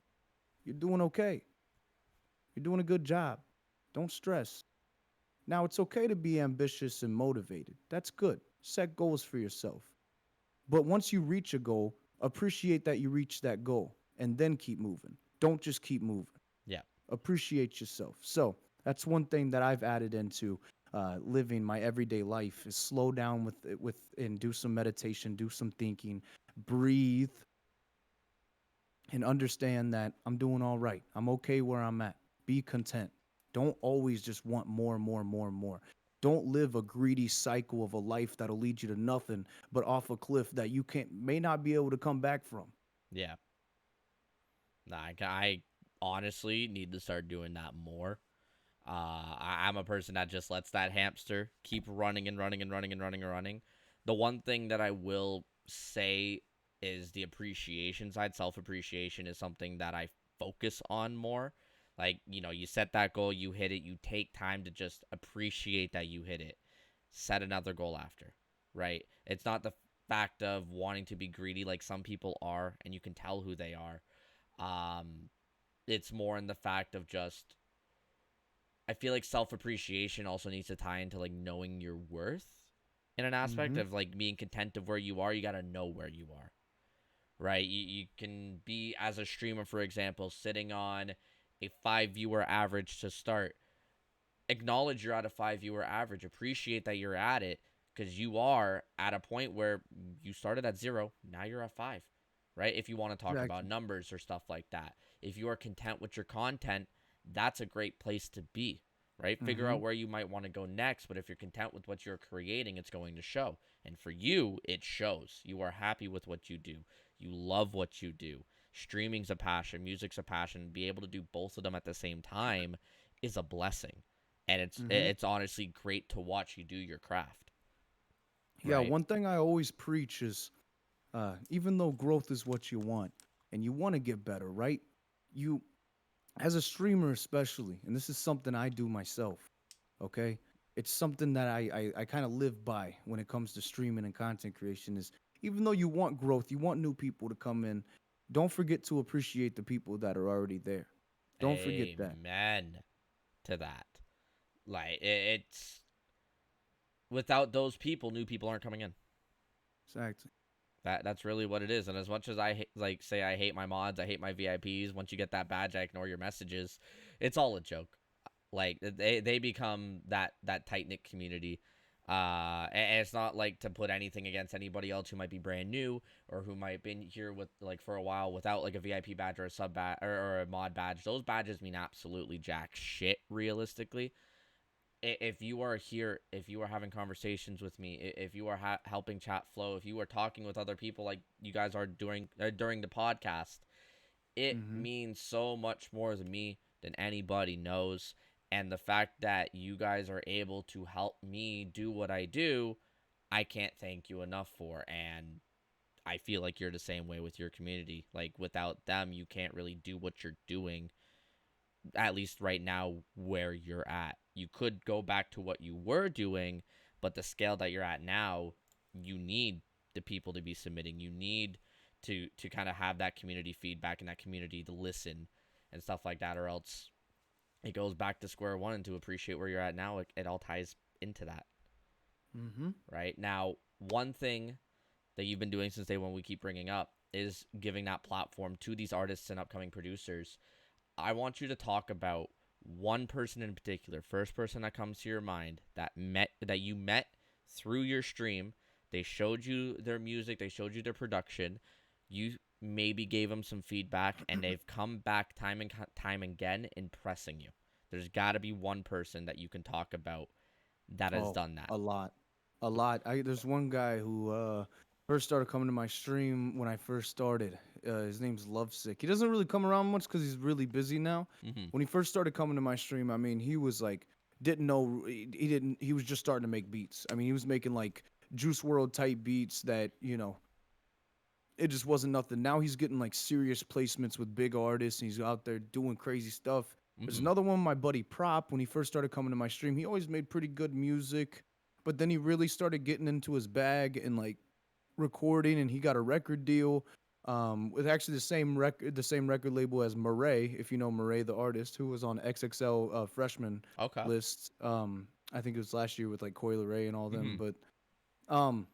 you're doing okay. You're doing a good job. Don't stress. Now, it's okay to be ambitious and motivated. That's good. Set goals for yourself. But once you reach a goal, appreciate that you reached that goal and then keep moving. Don't just keep moving. Yeah. Appreciate yourself. So, that's one thing that I've added into living my everyday life is slow down with and do some meditation, do some thinking, breathe, and understand that I'm doing all right. I'm okay where I'm at. Be content. Don't always just want more and more and more and more. Don't live a greedy cycle of a life that'll lead you to nothing but off a cliff that you can't may not be able to come back from. Yeah. Nah, I honestly need to start doing that more. I'm a person that just lets that hamster keep running and running and running and running and running. The one thing that I will say is the appreciation side. Self appreciation is something that I focus on more. Like, you set that goal, you hit it, you take time to just appreciate that you hit it. Set another goal after, right? It's not the fact of wanting to be greedy like some people are, and you can tell who they are. Um, it's more in the fact of just I feel like self appreciation also needs to tie into like knowing your worth in an aspect Mm-hmm. of like being content of where you are. You got to know where you are, right? You can be, as a streamer, for example, sitting on a 5 viewer average to start. Acknowledge you're at a 5 viewer average. Appreciate that you're at it because you are at a point where you started at 0. Now you're at 5, right? If you want to talk about Exactly. numbers or stuff like that. If you are content with your content, that's a great place to be, right? Figure Mm-hmm. out where you might want to go next. But if you're content with what you're creating, it's going to show. And for you, it shows. You are happy with what you do. You love what you do. Streaming's a passion, music's a passion. Be able to do both of them at the same time is a blessing, and it's Mm-hmm. it's honestly great to watch you do your craft, Yeah, right? one thing I always preach is even though growth is what you want and you want to get better, right? You as a streamer especially, and this is something I do myself, okay? It's something that I kind of live by when it comes to streaming and content creation is even though you want growth, you want new people to come in, don't forget to appreciate the people that are already there. Don't forget that. Amen to that. Like it's without those people, new people aren't coming in. Exactly. That's really what it is. And as much as like say I hate my mods, I hate my VIPs. Once you get that badge, I ignore your messages. It's all a joke. Like they become that tight knit community. And it's not like to put anything against anybody else who might be brand new or who might have been here with like for a while without like a VIP badge or a sub badge or a mod badge. Those badges mean absolutely jack shit realistically. If you are here, if you are having conversations with me, if you are helping chat flow, if you are talking with other people like you guys are during the podcast, it Mm-hmm. means so much more to me than anybody knows. And the fact that you guys are able to help me do what I do, I can't thank you enough for. And I feel like you're the same way with your community. Like without them, you can't really do what you're doing, at least right now where you're at. You could go back to what you were doing, but the scale that you're at now, you need the people to be submitting. You need to kind of have that community feedback and that community to listen and stuff like that, or else it goes back to square one. And to appreciate where you're at now, it all ties into that. Mm-hmm. Right now, one thing that you've been doing since day one, we keep bringing up, is giving that platform to these artists and upcoming producers. I want you to talk about one person in particular, first person that comes to your mind that you met through your stream. They showed you their music, they showed you their production. You maybe gave them some feedback, and they've come back time and time again, impressing you. There's got to be one person that you can talk about that has Oh, done that. a lot. A lot. There's one guy who first started coming to my stream when I first started. His name's Lovesick. He doesn't really come around much because he's really busy now. Mm-hmm. When he first started coming to my stream, I mean, he was like didn't know he didn't he was just starting to make beats. I mean, he was making like Juice World type beats that, it just wasn't nothing. Now he's getting like serious placements with big artists and he's out there doing crazy stuff. There's Mm-hmm. another one, my buddy Prop, when he first started coming to my stream, he always made pretty good music, but then he really started getting into his bag and like recording, and he got a record deal with actually the same record label as Murray, if you know Murray the artist, who was on XXL freshman Okay. lists. I think it was last year with like Coil Ray and all them, Mm-hmm. but um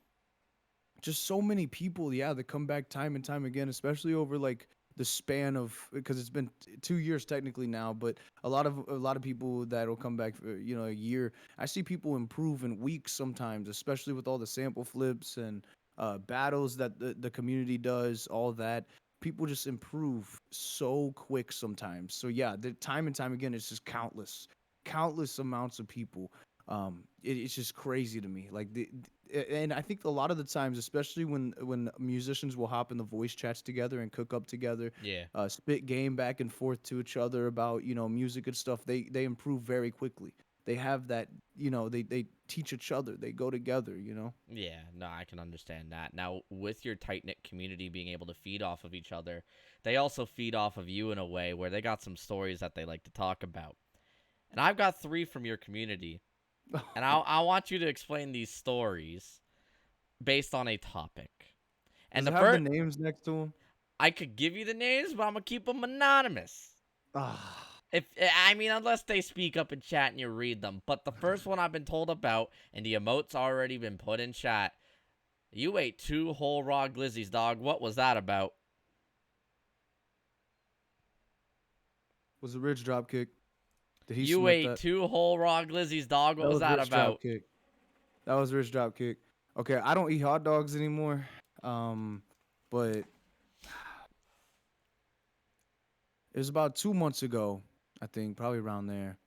just so many people, yeah, that come back time and time again, especially over like the span of, because it's been 2 years technically now, but a lot of people that'll come back for, a year. I see people improve in weeks sometimes, especially with all the sample flips and battles that the community does, all that. People just improve so quick sometimes. So yeah, the time and time again, it's just countless amounts of people. It's just crazy to me. Like and I think a lot of the times, especially when musicians will hop in the voice chats together and cook up together, Yeah. spit game back and forth to each other about music and stuff, they improve very quickly. They have that, they teach each other. They go together. Yeah, no, I can understand that. Now, with your tight knit community being able to feed off of each other, they also feed off of you in a way where they got some stories that they like to talk about. And I've got three from your community, and I want you to explain these stories based on a topic. And Does the it have the first, names next to them? I could give you the names, but I'm gonna keep them anonymous. Ah, If I mean, unless they speak up in chat and you read them. But the first one I've been told about, and the emote's already been put in chat. You ate 2 whole raw glizzies, dog. What was that about? was it Rich Dropkick? Did he You submit ate that? 2 whole raw glizzies, dog. What That was was that Rich about? Dropkick. That was Rich Dropkick. Okay, I don't eat hot dogs anymore. But it was about 2 months ago, I think, probably around there.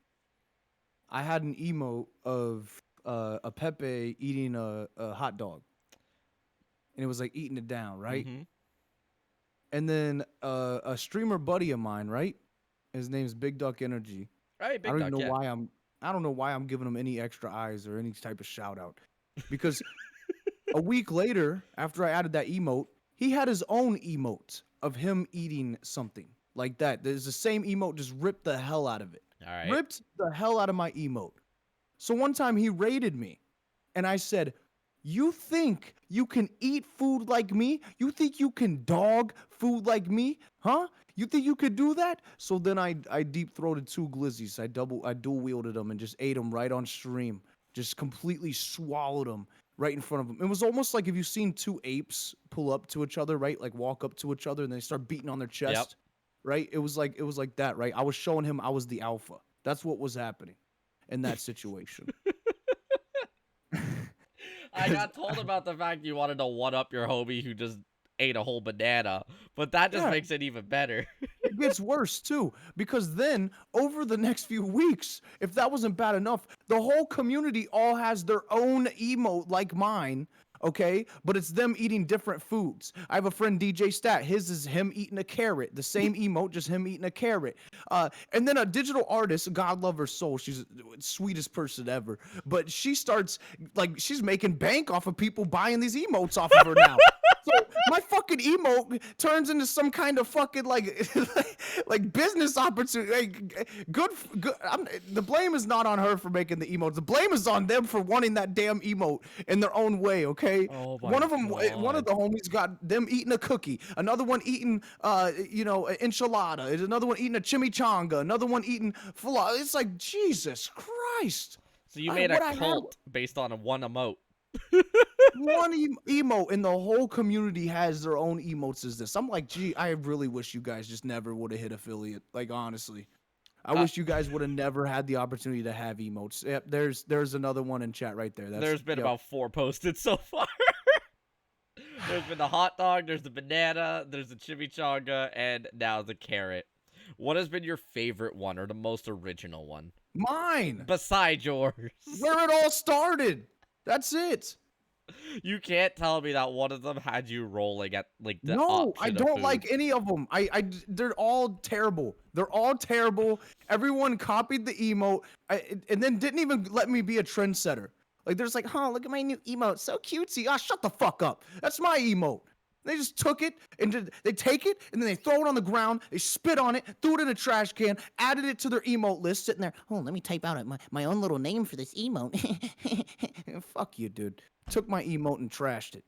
I had an emote of a Pepe eating a hot dog, and it was like eating it down, right? Mm-hmm. And then a streamer buddy of mine, right? His name's Big Duck Energy. Right, I Big don't even Duck, know yeah. why I'm giving him any extra eyes or any type of shout out, because a week later, after I added that emote, he had his own emote of him eating something like that. There's the same emote, just ripped the hell out of it. All right. Ripped the hell out of my emote. So one time he raided me and I said, "You think you can eat food like me? You think you can dog food like me? Huh? You think you could do that?" So then I deep throated 2 glizzies. I dual wielded them and just ate them right on stream. Just completely swallowed them right in front of them. It was almost like if you've seen two apes pull up to each other, right? Like walk up to each other and they start beating on their Yep. chest, right? It was like that, right? I was showing him I was the alpha. That's what was happening in that situation. I Cause got told about the fact you wanted to one up your homie who just ate a whole banana, but that just yeah, makes it even better. it gets worse too, because then over the next few weeks, if that wasn't bad enough, the whole community all has their own emote like mine. Okay, but it's them eating different foods. I have a friend DJ Stat. His is him eating a carrot. The same emote, just him eating a carrot. And then a digital artist, God love her soul. She's the sweetest person ever. But she starts like she's making bank off of people buying these emotes off of her now. So my fucking emote turns into some kind of fucking like like business opportunity. Like, good. The blame is not on her for making the emotes. The blame is on them for wanting that damn emote in their own way. Okay. Oh my One of god. the homies got them eating a cookie. Another one eating, an enchilada. Another one eating a chimichanga. Another one eating falafel. It's like Jesus Christ. So you made a What I had cult based on one emote. one emote and the whole community has their own emotes as this. I'm like, gee, I really wish you guys just never would have hit affiliate. Like honestly, I Uh, wish you guys would have never had the opportunity to have emotes. Yep, there's another one in chat right there. That's there's been yep. about 4 posted so far. There's been the hot dog, there's the banana, there's the chimichanga, and now the carrot. What has been your favorite one or the most original one? Mine. Besides yours. Where it all started. That's it. You can't tell me that one of them had you rolling at like the No, I option of don't food. like any of them. They're all terrible. They're all terrible. Everyone copied the emote, and then didn't even let me be a trendsetter. Like, there's like, huh, look at my new emote, so cutesy. Ah, shut the fuck up. That's my emote. They just took it and they take it and then they throw it on the ground. They spit on it, threw it in a trash can, added it to their emote list, sitting there. Oh, let me type out my own little name for this emote. Fuck you, dude. Took my emote and trashed it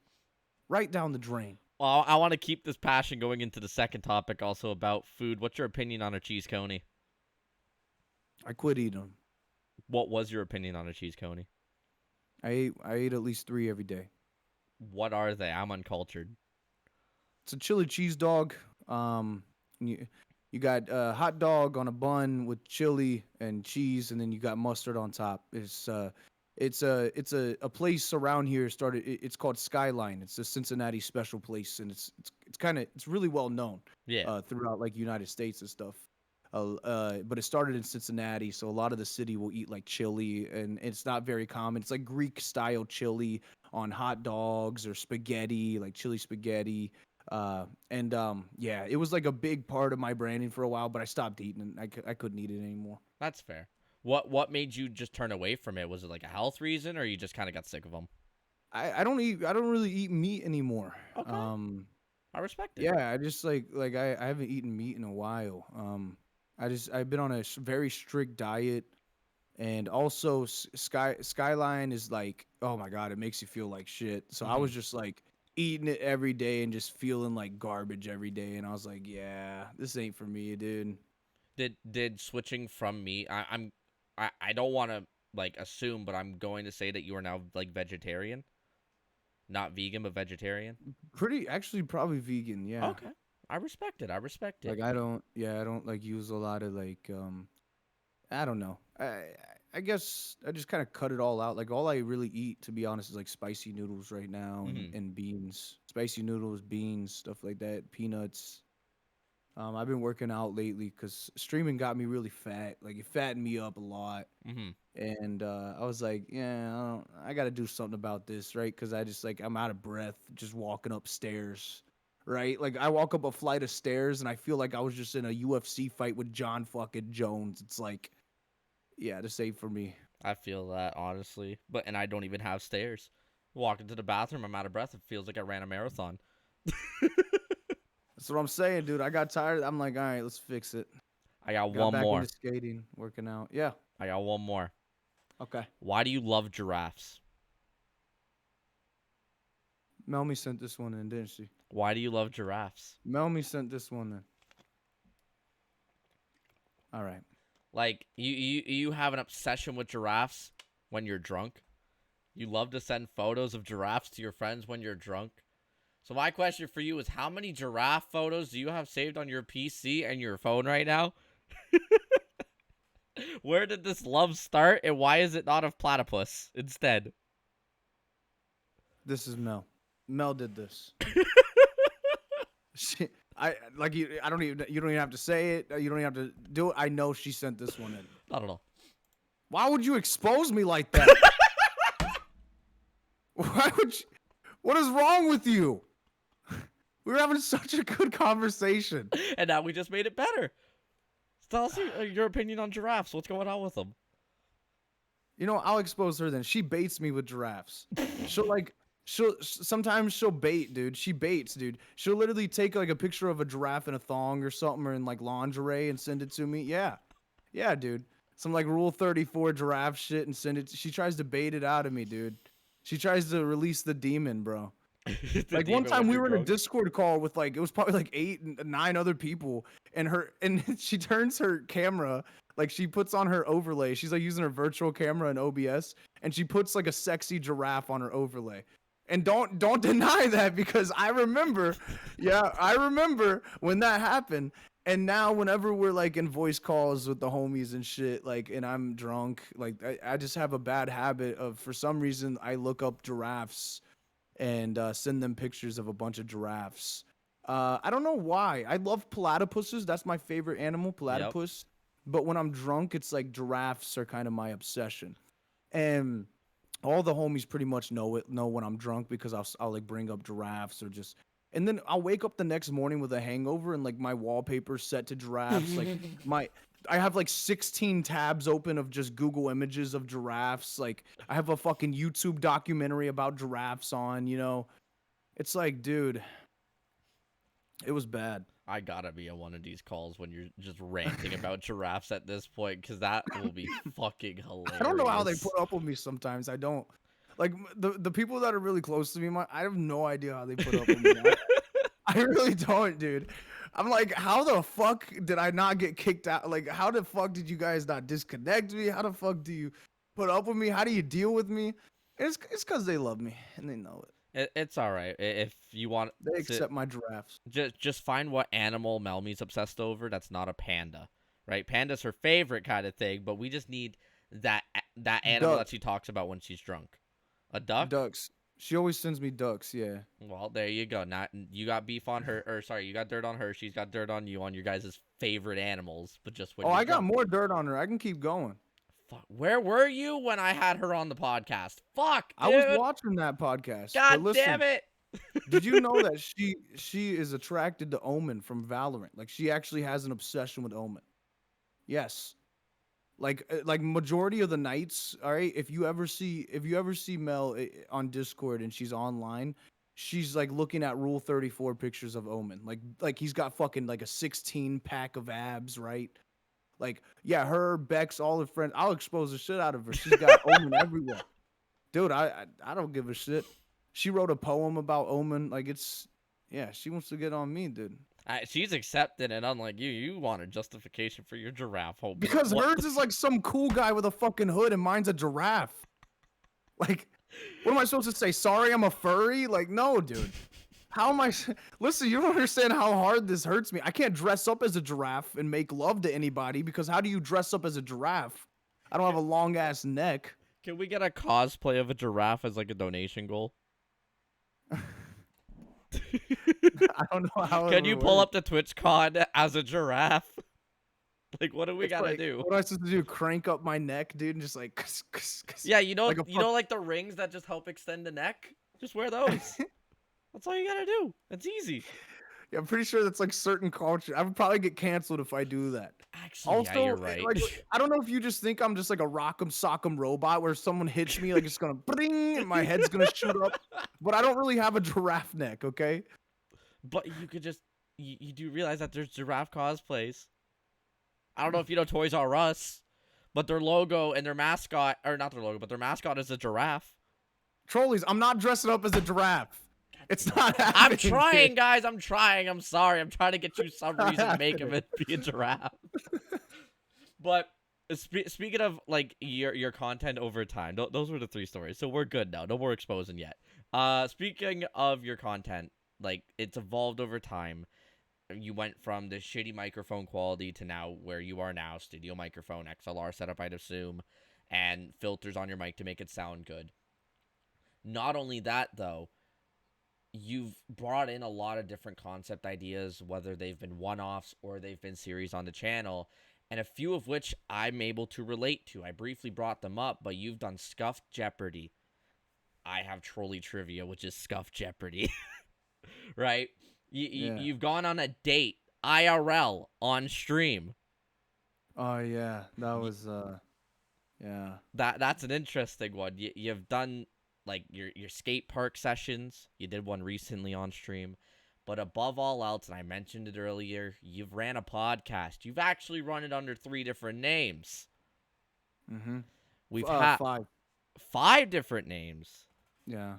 right down the drain. Well, I want to keep this passion going into the second topic, also about food. What's your opinion on a cheese coney? I quit eating them. What was your opinion on a cheese coney? I ate at least 3 every day. What are they? I'm uncultured. It's a chili cheese dog. You got a hot dog on a bun with chili and cheese, and then you got mustard on top. It's a place around here. It's called Skyline. It's a Cincinnati special place, and it's really well known Yeah. throughout like United States and stuff. But it started in Cincinnati, so a lot of the city will eat like chili, and it's not very common. It's like Greek style chili on hot dogs or spaghetti, like chili spaghetti. Yeah, it was like a big part of my branding for a while, but I stopped eating it. I couldn't eat it anymore. That's fair. What made you just turn away from it? Was it like a health reason, or you just kind of got sick of them? I don't really eat meat anymore. Okay, I respect it. Yeah, I just I haven't eaten meat in a while. I've been on a very strict diet, and also Skyline is like, oh my god, it makes you feel like shit. So I Hmm. was just like eating it every day and just feeling like garbage every day, and I was like, yeah, this ain't for me, dude. Did switching from meat? I don't want to like assume, but I'm going to say that you are now like vegetarian, not vegan, but vegetarian. Pretty actually probably vegan, yeah. Okay, I respect it. I respect it. Like I don't like use a lot of like I don't know. I guess I just kind of cut it all out. Like all I really eat, to be honest, is like spicy noodles right now Hmm. and beans. Spicy noodles, beans, stuff like that, peanuts. I've been working out lately because streaming got me really fat. Like it fattened me up a lot, Hmm. and I was like, yeah, I got to do something about this, right? Because I just like I'm out of breath just walking upstairs, right? Like I walk up a flight of stairs and I feel like I was just in a UFC fight with John fucking Jones. It's like, yeah, this ain't for me. I feel that honestly, and I don't even have stairs. Walk into the bathroom, I'm out of breath. It feels like I ran a marathon. That's what I'm saying, dude. I got tired. I'm like, all right, let's fix it. I got Got one back into more. skating, working out. Yeah. I got one more. Okay. Why do you love giraffes? Melmy sent this one in, didn't she? Why do you love giraffes? Melmy sent this one in. All right. Like you have an obsession with giraffes when you're drunk. You love to send photos of giraffes to your friends when you're drunk. So my question for you is, how many giraffe photos do you have saved on your PC and your phone right now? Where did this love start, and why is it not of platypus instead? This is Mel. Mel did this. She, I like you. I don't even. You don't even have to say it. You don't even have to do it. I know she sent this one in. Not at all. Why would you expose me like that? Why would you? What is wrong with you? We were having such a good conversation. And now we just made it better. Tell us your opinion on giraffes. What's going on with them? You know, I'll expose her then. She baits me with giraffes. She'll sometimes she'll bait, dude. She baits, dude. She'll literally take like a picture of a giraffe in a thong or something or in like lingerie and send it to me. Yeah. Yeah, dude. Some like Rule 34 giraffe shit and send it. She tries to bait it out of me, dude. She tries to release the demon, bro. The Like one demon time when we you're were in a drunk. Discord call with like it was probably like 9 other people, and she turns her camera, like she puts on her overlay. She's like using her virtual camera in OBS, and she puts like a sexy giraffe on her overlay. And don't deny that because I remember, yeah, I remember when that happened. And now whenever we're like in voice calls with the homies and shit, like, and I'm drunk, like I just have a bad habit of, for some reason, I look up giraffes and send them pictures of a bunch of giraffes. I don't know why. I love platypuses. That's my favorite animal, Yep. platypus. But when I'm drunk, it's like giraffes are kind of my obsession. And All the homies pretty much know when I'm drunk because I'll like bring up giraffes or just and then I'll wake up the next morning with a hangover and like my wallpaper's set to giraffes. Like my I have like 16 tabs open of just Google images of giraffes. Like I have a fucking YouTube documentary about giraffes on, you know. It's like, dude, it was bad. I gotta be on one of these calls when you're just ranting about giraffes at this point, because that will be fucking I don't know how they hilarious. put up with me sometimes. I don't. Like the people that are really close to me, I have no idea how they put up with me. I really don't, dude. I'm like, how the fuck did I not get kicked out? Like, how the fuck did you guys not disconnect me? How the fuck do you put up with me? How do you deal with me? It's because they love me and they know it. It's all right if you want They to. accept my drafts. Just find what animal Melmy's obsessed over. That's not a panda, right? Panda's her favorite kind of thing, but we just need that animal Duck, that she talks about when she's drunk. A duck? ducks. She always sends me ducks. Yeah. Well, there you go. Not you got beef on her, or sorry, you got dirt on her. She's got dirt on you on your guys' favorite animals, but just when Oh, you're I got drunk. more dirt on her. I can keep going. Fuck, where were you when I had her on the podcast? Fuck, I was dude. watching that podcast, but God damn listen, it. did you know that she is attracted to Omen from Valorant? Like she actually has an obsession with Omen. Yes. Like majority of the nights, all right, if you ever see Mel on Discord and she's online, she's like looking at Rule 34 pictures of Omen. Like he's got fucking like a 16 pack of abs, right? Like yeah, her, Bex, all her friends. I'll expose the shit out of her. She's got Omen everywhere. Dude, I don't give a shit. She wrote a poem about Omen. Like it's yeah, she wants to get on me, dude. She's accepted it, unlike you. You want a justification for your giraffe hobby. Because What? hers is like some cool guy with a fucking hood and mine's a giraffe. Like, what am I supposed to say? Sorry, I'm a furry? Like, no, dude. How am I? Listen, you don't understand how hard this hurts me. I can't dress up as a giraffe and make love to anybody because how do you dress up as a giraffe? I don't have a long ass neck. Can we get a cosplay of a giraffe as like a donation goal? I don't know how it Can would you pull work. up the TwitchCon as a giraffe? Like, what do we It's gotta like, do? what am I supposed to do? Crank up my neck, dude, and just like, Yeah, like a fuck. like the rings that just help extend the neck. Just wear those. That's all you gotta do. It's easy. Yeah, I'm pretty sure that's like certain culture. I would probably get canceled if I do that. Actually, yeah, Also, you're right. like I don't know if you just think I'm just like a rock'em sock'em robot where someone hits me like it's gonna bring and my head's gonna shoot up, but I don't really have a giraffe neck. Okay. But you could just you do realize that there's giraffe cosplays. I don't know if you know Toys R Us, but their logo and their mascot, or not their logo, but their mascot is a giraffe. Trolleyzz, I'm not dressing up as a giraffe. It's not I'm happening, trying, kid. guys. I'm trying. I'm sorry. I'm trying to get you some reason to make him be a giraffe. But speaking of like your content over time, those were the three stories. So we're good now. No more exposing yet. Speaking of your content, like it's evolved over time. You went from the shitty microphone quality to now where you are now, studio microphone, XLR setup, I'd assume, and filters on your mic to make it sound good. Not only that, though, you've brought in a lot of different concept ideas, whether they've been one-offs or they've been series on the channel, and a few of which I'm able to relate to. I briefly brought them up, but you've done Scuffed Jeopardy. I have Trolley Trivia, which is Scuffed Jeopardy, right? Yeah. You've gone on a date IRL on stream. Oh yeah, that was yeah. That's an interesting one. You've done like your skate park sessions. You did one recently on stream. But above all else, and I mentioned it earlier, you've ran a podcast. You've actually run it under 3 different names. Mm-hmm. We've had Five. 5 different names. Yeah.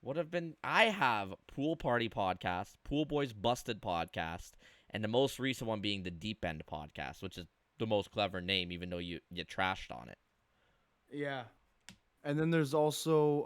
What have been? I have Pool Party Podcast, Pool Boys Busted Podcast, and the most recent one being the Deep End Podcast, which is the most clever name, even though you trashed on it. Yeah. And then there's also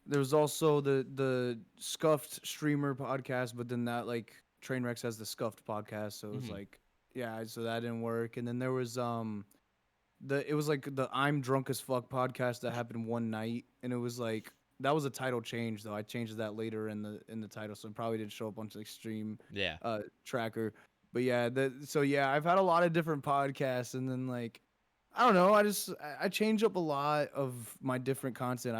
the Scuffed streamer podcast, but then that like Trainwrecks has the Scuffed podcast, so it was like yeah, so that didn't work. And then there was it was like the I'm drunk as fuck podcast that happened one night, and it was like that was a title change though. I changed that later in the title, so it probably didn't show up on like stream Yeah. tracker. But yeah, so yeah, I've had a lot of different podcasts, and then like I don't know. I change up a lot of my different content.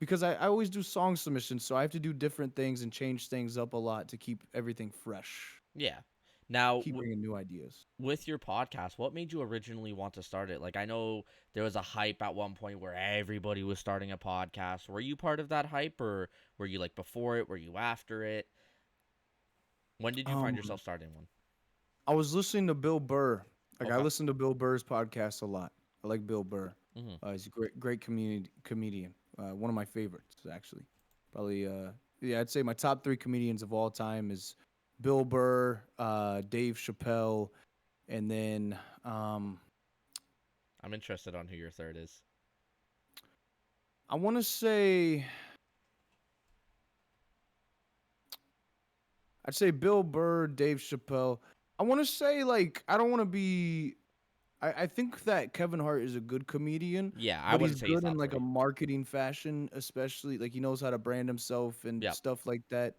Because I always do song submissions, so I have to do different things and change things up a lot to keep everything fresh. Yeah. Now, Keep bringing new ideas. with your podcast, what made you originally want to start it? Like, I know there was a hype at one point where everybody was starting a podcast. Were you part of that hype, or were you like before it? Were you after it? When did you find Um, yourself starting one? I was listening to Bill Burr. Like I Okay. listen to Bill Burr's podcast a lot. I like Bill Burr. Mm-hmm. He's a great comedian. One of my favorites, actually. Probably, yeah, I'd say my top three comedians of all time is Bill Burr, Dave Chappelle, and then I'm interested on who your third is. I want to say I'd say Bill Burr, Dave Chappelle. I want to say like I don't want to be. I think that Kevin Hart is a good comedian, Yeah, I but he's wouldn't say he's good in top like a three. marketing fashion, especially like he knows how to brand himself and Yep. stuff like that.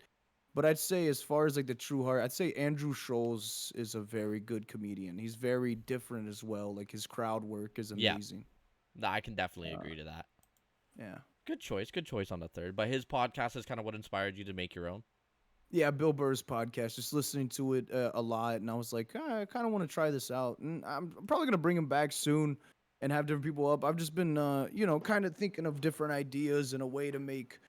But I'd say as far as like the true heart, I'd say Andrew Scholes is a very good comedian. He's very different as well. Like his crowd work is Yeah. amazing. No, I can definitely Uh, agree to that. yeah. Good choice. Good choice on the third. But his podcast is kind of what inspired you to make your own. Yeah, Bill Burr's podcast. Just listening to it a lot, and I was like, "Ah, I kind of want to try this out, and I'm probably gonna bring him back soon and have different people up. I've just been, kind of thinking of different ideas and a way to make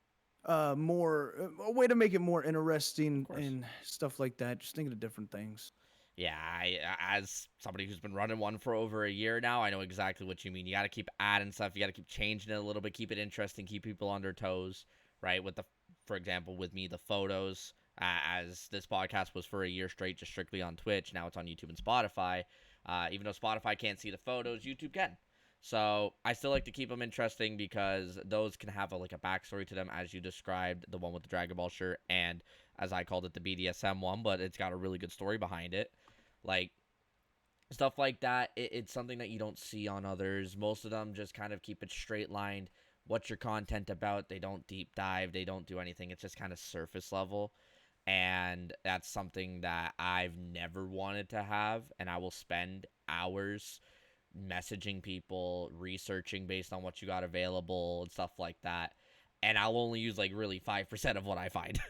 a way to make it more Of interesting course. and stuff like that. Just thinking of different things. Yeah, as somebody who's been running one for over a year now, I know exactly what you mean. You got to keep adding stuff. You got to keep changing it a little bit, keep it interesting, keep people on their toes, right? For example, with me, the photos, as this podcast was for a year straight, just strictly on Twitch. Now it's on YouTube and Spotify. Even though Spotify can't see the photos, YouTube can. So I still like to keep them interesting because those can have like a backstory to them, as you described, the one with the Dragon Ball shirt, and as I called it, the BDSM one, but it's got a really good story behind it. Like stuff like that, it's something that you don't see on others. Most of them just kind of keep it straight lined. What's your content about? They don't deep dive, they don't do anything. It's just kind of surface level. And that's something that I've never wanted to have. And I will spend hours messaging people, researching based on what you got available and stuff like that. And I'll only use like really 5% of what I find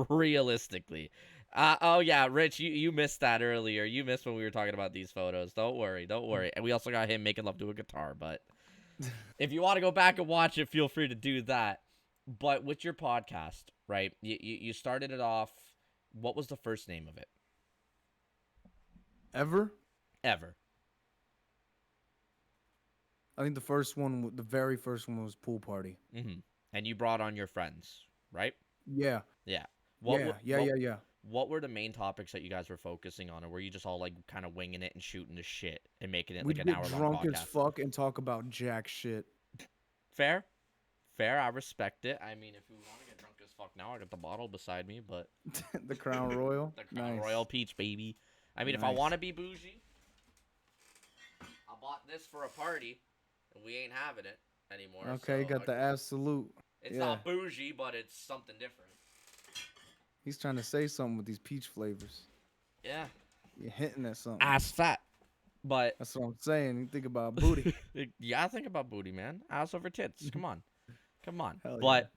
realistically. Oh yeah, Rich, you missed that earlier. You missed when we were talking about these photos. Don't worry, don't worry. And we also got him making love to a guitar. But if you want to go back and watch it, feel free to do that. But with your podcast, right? You started it off. What was the first name of it? Ever? Ever. I think the very first one was Pool Party. Mm-hmm. And you brought on your friends, right? Yeah, Yeah. What yeah, were yeah, yeah, yeah. what were the main topics that you guys were focusing on, or were you just all like kind of winging it and shooting the shit and making it like We'd an get hour long drunk as podcast? fuck and talk about jack shit. Fair, fair. I respect it. I mean, if we want to get drunk as fuck now, I got the bottle beside me, but The Crown Royal. the Crown Nice. Royal Peach, baby. I mean, if I want Nice. to be bougie, I bought this for a party, and we ain't having it anymore. Okay, got the absolute. It's Yeah. not bougie, but it's something different. He's trying to say something with these peach flavors. Yeah, You're hinting at something. ass fat, but That's what I'm saying. You think about booty. yeah, think about booty, man. Ass over tits. Come on, come on. Hell yeah. But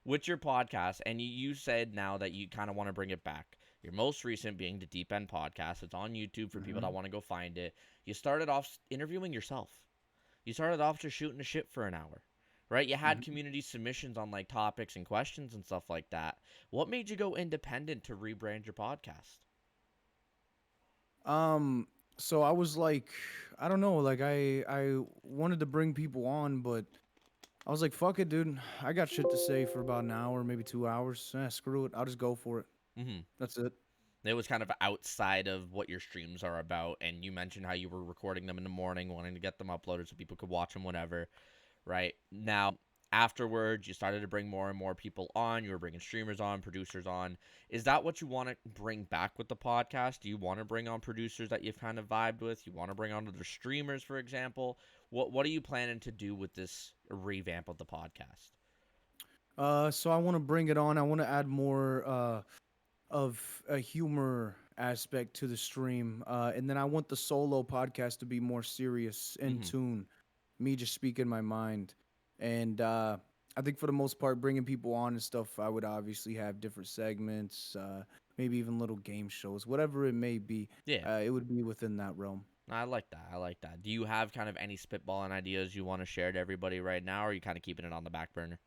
with your podcast, and you said now that you kind of want to bring it back. Your most recent being the Deep End podcast. It's on YouTube for people that want to go find it. You started off interviewing yourself. You started off just shooting the shit for an hour, right? You had community submissions on like topics and questions and stuff like that. What made you go independent to rebrand your podcast? So I was like, I don't know, like I wanted to bring people on, but I was like, fuck it, dude. I got shit to say for about an hour, maybe 2 hours. Screw it. I'll just go for it. Mm-hmm. That's it. It was kind of outside of what your streams are about, and you mentioned how you were recording them in the morning, wanting to get them uploaded so people could watch them whenever, right? Now, afterwards, you started to bring more and more people on. You were bringing streamers on, producers on. Is that what you want to bring back with the podcast? Do you want to bring on producers that you've kind of vibed with? You want to bring on other streamers, for example? What are you planning to do with this revamp of the podcast? So I want to bring it on. I want to add more of a humor aspect to the stream, and then I want the solo podcast to be more serious, in Mm-hmm. tune, me just speaking my mind, and I think for the most part, bringing people on and stuff, I would obviously have different segments, maybe even little game shows, whatever it may be. Yeah. It would be within that realm. I like that. I like that. Do you have kind of any spitballing ideas you want to share to everybody right now, or are you kind of keeping it on the back burner?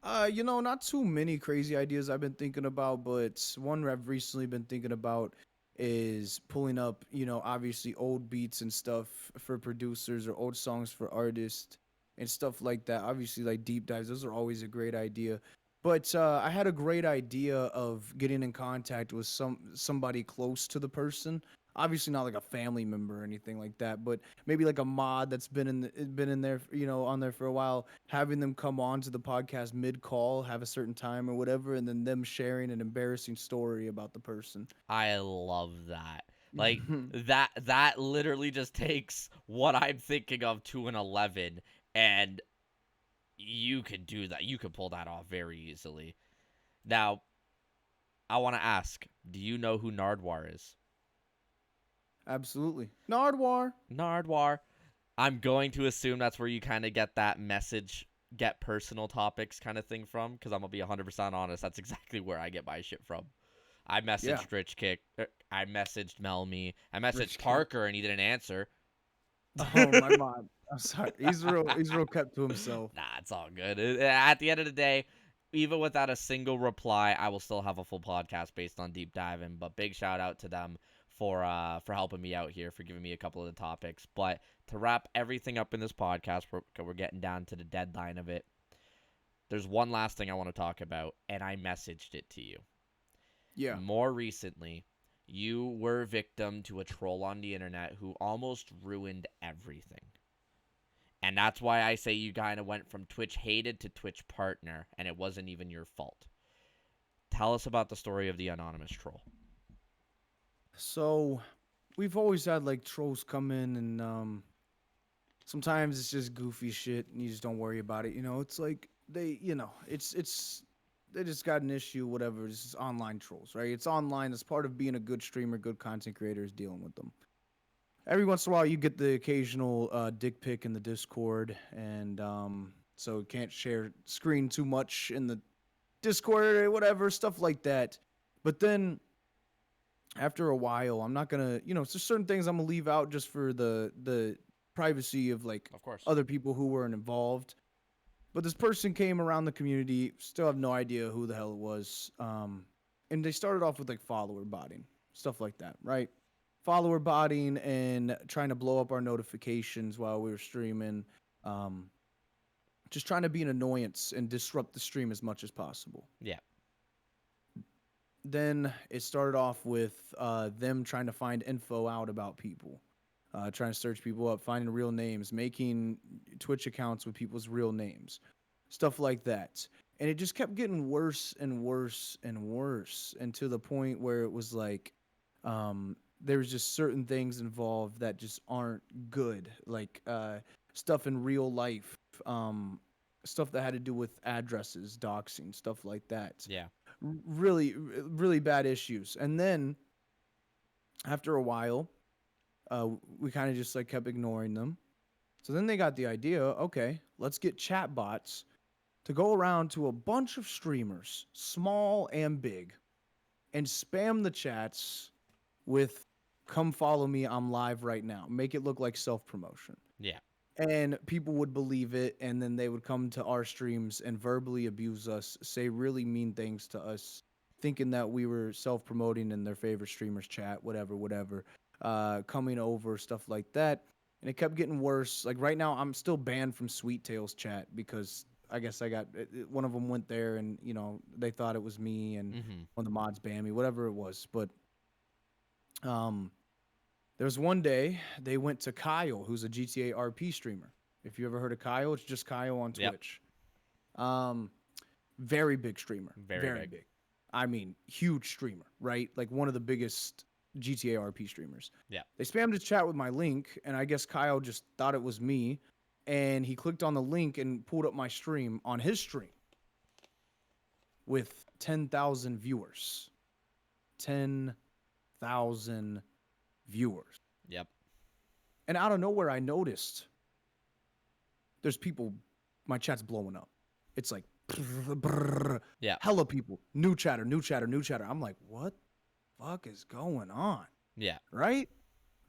Not too many crazy ideas I've been thinking about, but one I've recently been thinking about is pulling up, obviously old beats and stuff for producers or old songs for artists and stuff like that. Obviously, like deep dives, those are always a great idea. But I had a great idea of getting in contact with somebody close to the person. Obviously, not like a family member or anything like that, but maybe like a mod that's been in there, on there for a while, having them come on to the podcast mid call, have a certain time or whatever, and then them sharing an embarrassing story about the person. I love that. Like that literally just takes what I'm thinking of to an 11, and you could do that. You could pull that off very easily. Now, I want to ask, do you know who Nardwar is? Absolutely. Nardwar. Nardwar. I'm going to assume that's where you kind of get that message, get personal topics kind of thing from, because I'm going to be 100% honest. That's exactly where I get my shit from. I Yeah. messaged Rich Kick. I messaged Melmy. I messaged Rich kid. Parker, and he didn't answer. Oh, my mod. I'm sorry. He's real kept to himself. Nah, it's all good. At the end of the day, even without a single reply, I will still have a full podcast based on deep diving. But big shout out to them for helping me out here, for giving me a couple of the topics. But to wrap everything up in this podcast, we're getting down to the deadline of it. There's one last thing I want to talk about, and I messaged it to you. Yeah. More recently, you were victim to a troll on the internet who almost ruined everything. And that's why I say you kind of went from Twitch hated to Twitch partner, and it wasn't even your fault. Tell us about the story of the anonymous troll. So, we've always had like trolls come in, and sometimes it's just goofy shit and you just don't worry about it. It's like it's they just got an issue, whatever. It's just online trolls, right? It's online. It's part of being a good streamer, good content creator is dealing with them. Every once in a while, you get the occasional dick pic in the Discord, and so can't share screen too much in the Discord or whatever stuff like that. But then after a while, I'm not gonna, it's just certain things I'm gonna leave out just for the privacy of like Of course. other people who weren't involved. But this person came around the community, still have no idea who the hell it was. And they started off with like follower botting, stuff like that, right? Follower botting and trying to blow up our notifications while we were streaming. Um, just trying to be an annoyance and disrupt the stream as much as possible. Yeah. Then it started off with them trying to find info out about people, trying to search people up, finding real names, making Twitch accounts with people's real names, stuff like that. And it just kept getting worse and worse and worse, and to the point where it was like there's just certain things involved that just aren't good, like stuff in real life, stuff that had to do with addresses, doxing, stuff like that. Yeah. Really, really bad issues. And then after a while, we kind of just like kept ignoring them. So then they got the idea, okay, let's get chat bots to go around to a bunch of streamers, small and big, and spam the chats with "come follow me, I'm live right now." Make it look like self-promotion. Yeah. And people would believe it, and then they would come to our streams and verbally abuse us, say really mean things to us, thinking that we were self-promoting in their favorite streamers chat, whatever, coming over, stuff like that. And it kept getting worse. Like right now, I'm still banned from Sweet Tails chat because I guess I got one of them went there, and they thought it was me, and Mm-hmm. one of the mods banned me, whatever it was. But um, there was one day they went to Kyle, who's a GTA RP streamer. If you ever heard of Kyle, it's just Kyle on Yep. Twitch. Um, very big streamer, Very very big. big. I mean, huge streamer, right? Like one of the biggest GTA RP streamers. Yeah. They spammed his chat with my link, and I guess Kyle just thought it was me, and he clicked on the link and pulled up my stream on his stream with 10,000 viewers. 10,000 viewers. Yep. And out of nowhere, I noticed there's people, my chat's blowing up. It's like, Yeah. hella people, new chatter, new chatter, new chatter. I'm like, what the fuck is going on? Yeah. Right?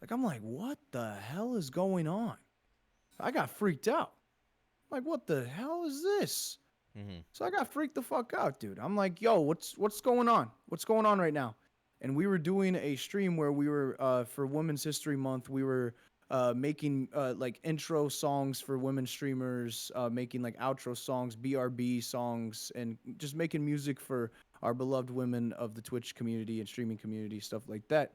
Like, I'm like, what the hell is going on? I got freaked out. Like, what the hell is this? Mm-hmm. So I got freaked the fuck out, dude. I'm like, yo, what's going on? What's going on right now? And we were doing a stream where we were for Women's History Month. We were making like intro songs for women streamers, making like outro songs, BRB songs, and just making music for our beloved women of the Twitch community and streaming community, stuff like that.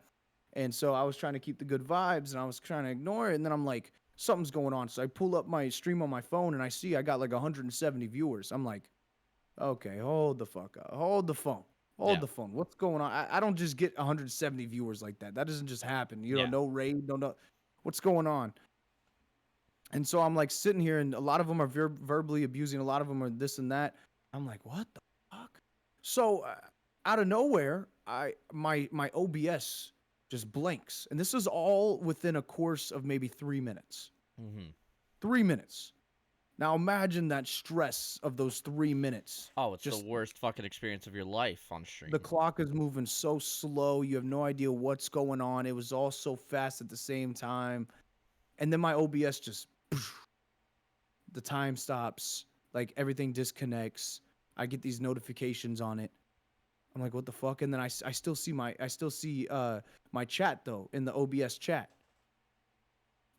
And so I was trying to keep the good vibes and I was trying to ignore it. And then I'm like, something's going on. So I pull up my stream on my phone and I see I got like 170 viewers. I'm like, okay, hold the fuck up. Hold the phone. Hold Yeah. the phone. What's going on? I don't just get 170 viewers like that. That doesn't just happen. You know, Yeah. no raid, no. What's going on? And so I'm like sitting here and a lot of them are verbally abusing. A lot of them are this and that. I'm like, what the fuck? So out of nowhere, my OBS just blinks. And this is all within a course of maybe 3 minutes. Mm-hmm. 3 minutes. Now imagine that stress of those 3 minutes. Oh, it's just the worst fucking experience of your life on stream. the clock is moving so slow. You have no idea what's going on. It was all so fast at the same time. And then my OBS just, the time stops. Like everything disconnects. I get these notifications on it. I'm like, what the fuck? And then I still see my chat though in the OBS chat.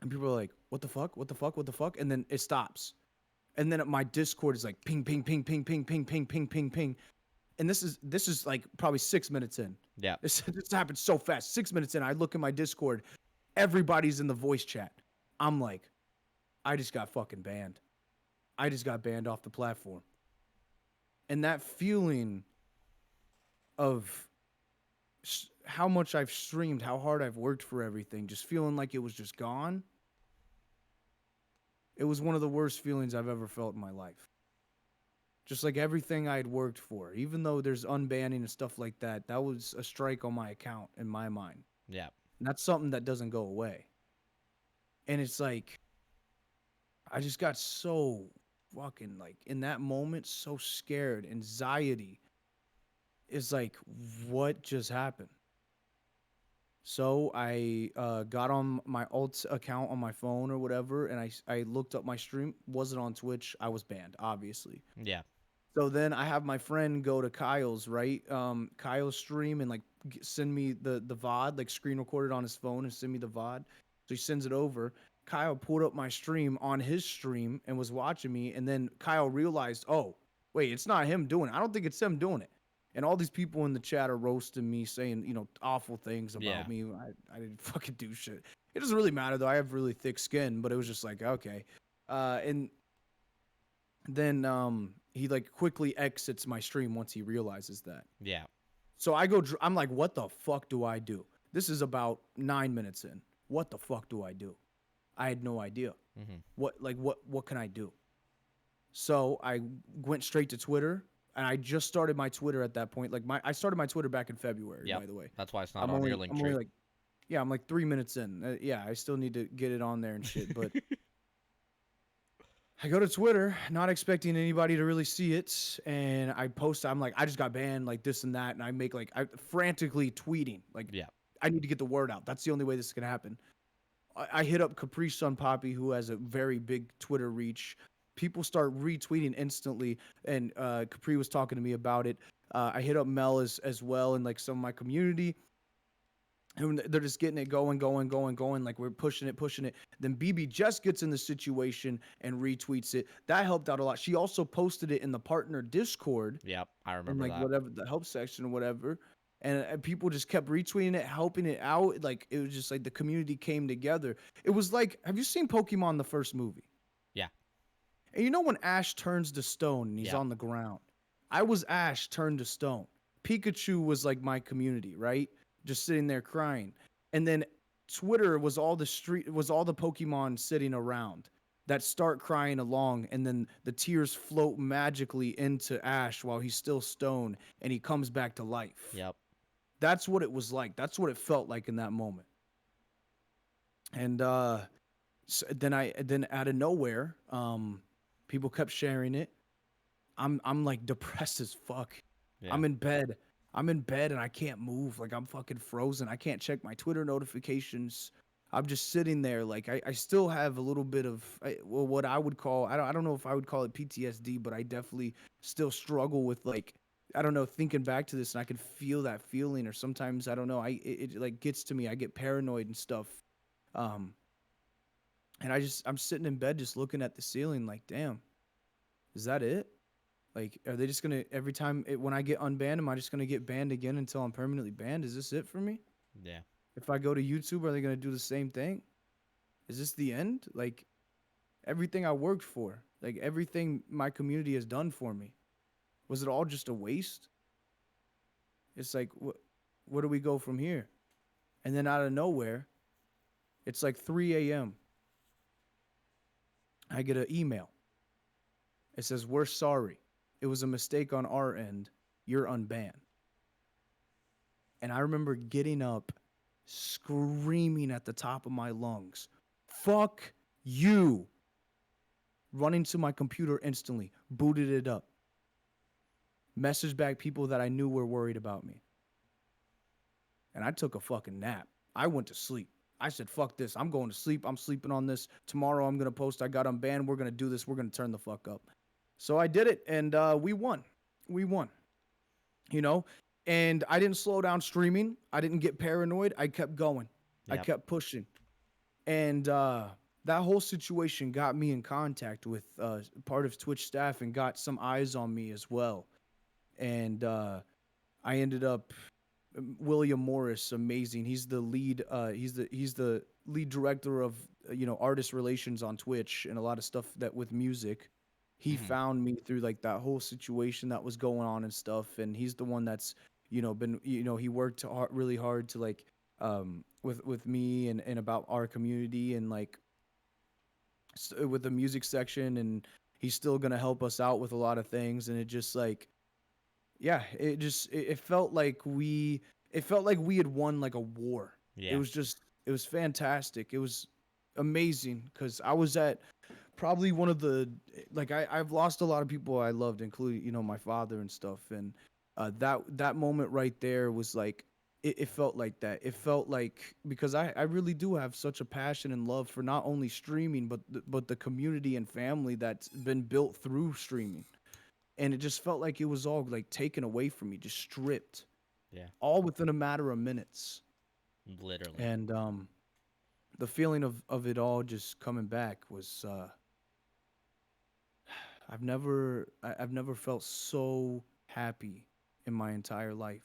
And people are like, what the fuck? What the fuck? What the fuck? And then it stops. And then my Discord is like ping, ping, ping, ping, ping, ping, ping, ping, ping, ping. And this is like probably 6 minutes in. Yeah. This happened so fast. 6 minutes in, I look at my Discord. Everybody's in the voice chat. I'm like, I just got fucking banned. I just got banned off the platform. And that feeling of how much I've streamed, how hard I've worked for everything, just feeling like it was just gone. It was one of the worst feelings I've ever felt in my life. Just like everything I had worked for, even though there's unbanning and stuff like that, that was a strike on my account in my mind. Yeah. And that's something that doesn't go away. And it's like, I just got so fucking like in that moment, so scared. Anxiety is like, what just happened? So I got on my alt account on my phone or whatever, and I looked up my stream. Wasn't on Twitch. I was banned, obviously. Yeah. So then I have my friend go to Kyle's, right? Kyle's stream and like send me the VOD, like screen recorded on his phone and send me the VOD. So he sends it over. Kyle pulled up my stream on his stream and was watching me. And then Kyle realized, oh, wait, it's not him doing it. I don't think it's him doing it. And all these people in the chat are roasting me, saying, you know, awful things about me. I didn't fucking do shit. It doesn't really matter, though. I have really thick skin, but it was just like, okay. And then he, like, quickly exits my stream once he realizes that. Yeah. So I'm like, what the fuck do I do? This is about 9 minutes in. What the fuck do I do? I had no idea. Mm-hmm. What can I do? So I went straight to Twitter. And I just started my Twitter at that point. Like I started my Twitter back in February, by the way. That's why it's not on your link tree. I'm like 3 minutes in. Yeah, I still need to get it on there and shit. But I go to Twitter, not expecting anybody to really see it. And I post, I'm like, I just got banned, like this and that. And I make like, I frantically tweeting. Like, I need to get the word out. That's the only way this is going to happen. I hit up Capri Sun Poppy, who has a very big Twitter reach. People start retweeting instantly, and Capri was talking to me about it. I hit up Mel as well, and like some of my community, and they're just getting it going. Like we're pushing it. Then BB just gets in the situation and retweets it. That helped out a lot. She also posted it in the partner Discord. Yep, I remember in, like, that. Whatever the help section or whatever. And people just kept retweeting it, helping it out. Like it was just like the community came together. It was like, have you seen Pokemon the first movie? Yeah. And you know when Ash turns to stone and he's on the ground? I was Ash turned to stone. Pikachu was like my community, right? Just sitting there crying. And then Twitter was all the Pokemon sitting around that start crying along, and then the tears float magically into Ash while he's still stone and he comes back to life. Yep. That's what it was like. That's what it felt like in that moment. And then out of nowhere, people kept sharing it. I'm like depressed as fuck. Yeah. I'm in bed. I'm in bed and I can't move. Like I'm fucking frozen. I can't check my Twitter notifications. I'm just sitting there. Like I still have a little bit of well, what I would call I don't know if I would call it PTSD, but I definitely still struggle with like I don't know thinking back to this and I can feel that feeling or sometimes I don't know it like gets to me. I get paranoid and stuff. Um, and I'm sitting in bed just looking at the ceiling like damn, is that it? Like, are they just gonna every time when I get unbanned, am I just gonna get banned again until I'm permanently banned? Is this it for me? Yeah. If I go to YouTube, are they gonna do the same thing? Is this the end? Like everything I worked for, like everything my community has done for me, was it all just a waste? It's like, where do we go from here? And then out of nowhere, it's like 3 a.m. I get an email. It says, "We're sorry. It was a mistake on our end. You're unbanned." And I remember getting up, screaming at the top of my lungs, "Fuck you!" Running to my computer instantly, booted it up, messaged back people that I knew were worried about me. And I took a fucking nap. I went to sleep. I said, "Fuck this. I'm going to sleep. I'm sleeping on this. Tomorrow I'm going to post I got unbanned. We're going to do this. We're going to turn the fuck up." So I did it, and we won. We won. You know, and I didn't slow down streaming. I didn't get paranoid. I kept going. I Yep. kept pushing. And that whole situation got me in contact with part of Twitch staff and got some eyes on me as well. And I ended up William Morris, amazing. He's the lead. He's the lead director of artist relations on Twitch and a lot of stuff that with music. He Mhm. found me through like that whole situation that was going on and stuff, and he's the one that's been he worked really hard to like with me and about our community and like with the music section, and he's still gonna help us out with a lot of things, and it just like yeah, it felt like we had won like a war. It Yeah. was just it was fantastic. It was amazing because I was at probably one of the like I've lost a lot of people I loved, including my father and stuff, and that moment right there was like it felt like that. It felt like because I really do have such a passion and love for not only streaming but the community and family that's been built through streaming, and it just felt like it was all like taken away from me, just stripped, Yeah. all within a matter of minutes, Literally. and the feeling of it all just coming back was I've never felt so happy in my entire life.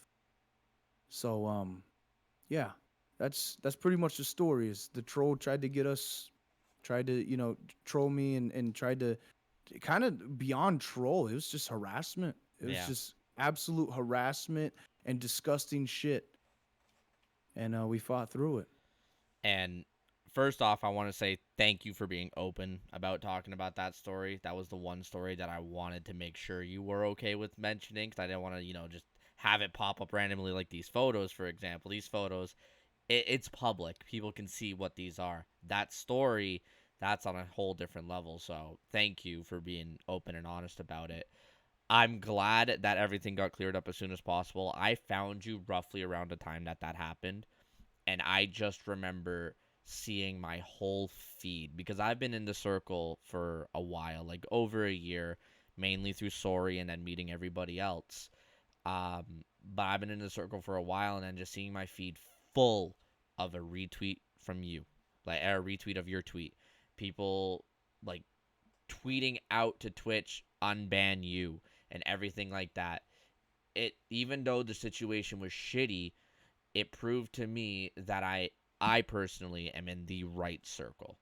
So yeah, that's pretty much the story. Is the troll tried to get us, tried to troll me and tried to kind of beyond troll. It was just harassment. It was Yeah. just absolute harassment and disgusting shit. And we fought through it. And first off, I want to say thank you for being open about talking about that story. That was the one story that I wanted to make sure you were okay with mentioning because I didn't want to, just have it pop up randomly like these photos, for example. These photos, it's public. People can see what these are. That story, that's on a whole different level. So thank you for being open and honest about it. I'm glad that everything got cleared up as soon as possible. I found you roughly around the time that happened, and I just remember seeing my whole feed because I've been in the circle for a while, like over a year, mainly through Sorry and then meeting everybody else. But I've been in the circle for a while, and then just seeing my feed full of a retweet from you, like a retweet of your tweet, people like tweeting out to Twitch, unban you, and everything like that. It even though the situation was shitty, it proved to me that I personally am in the right circle,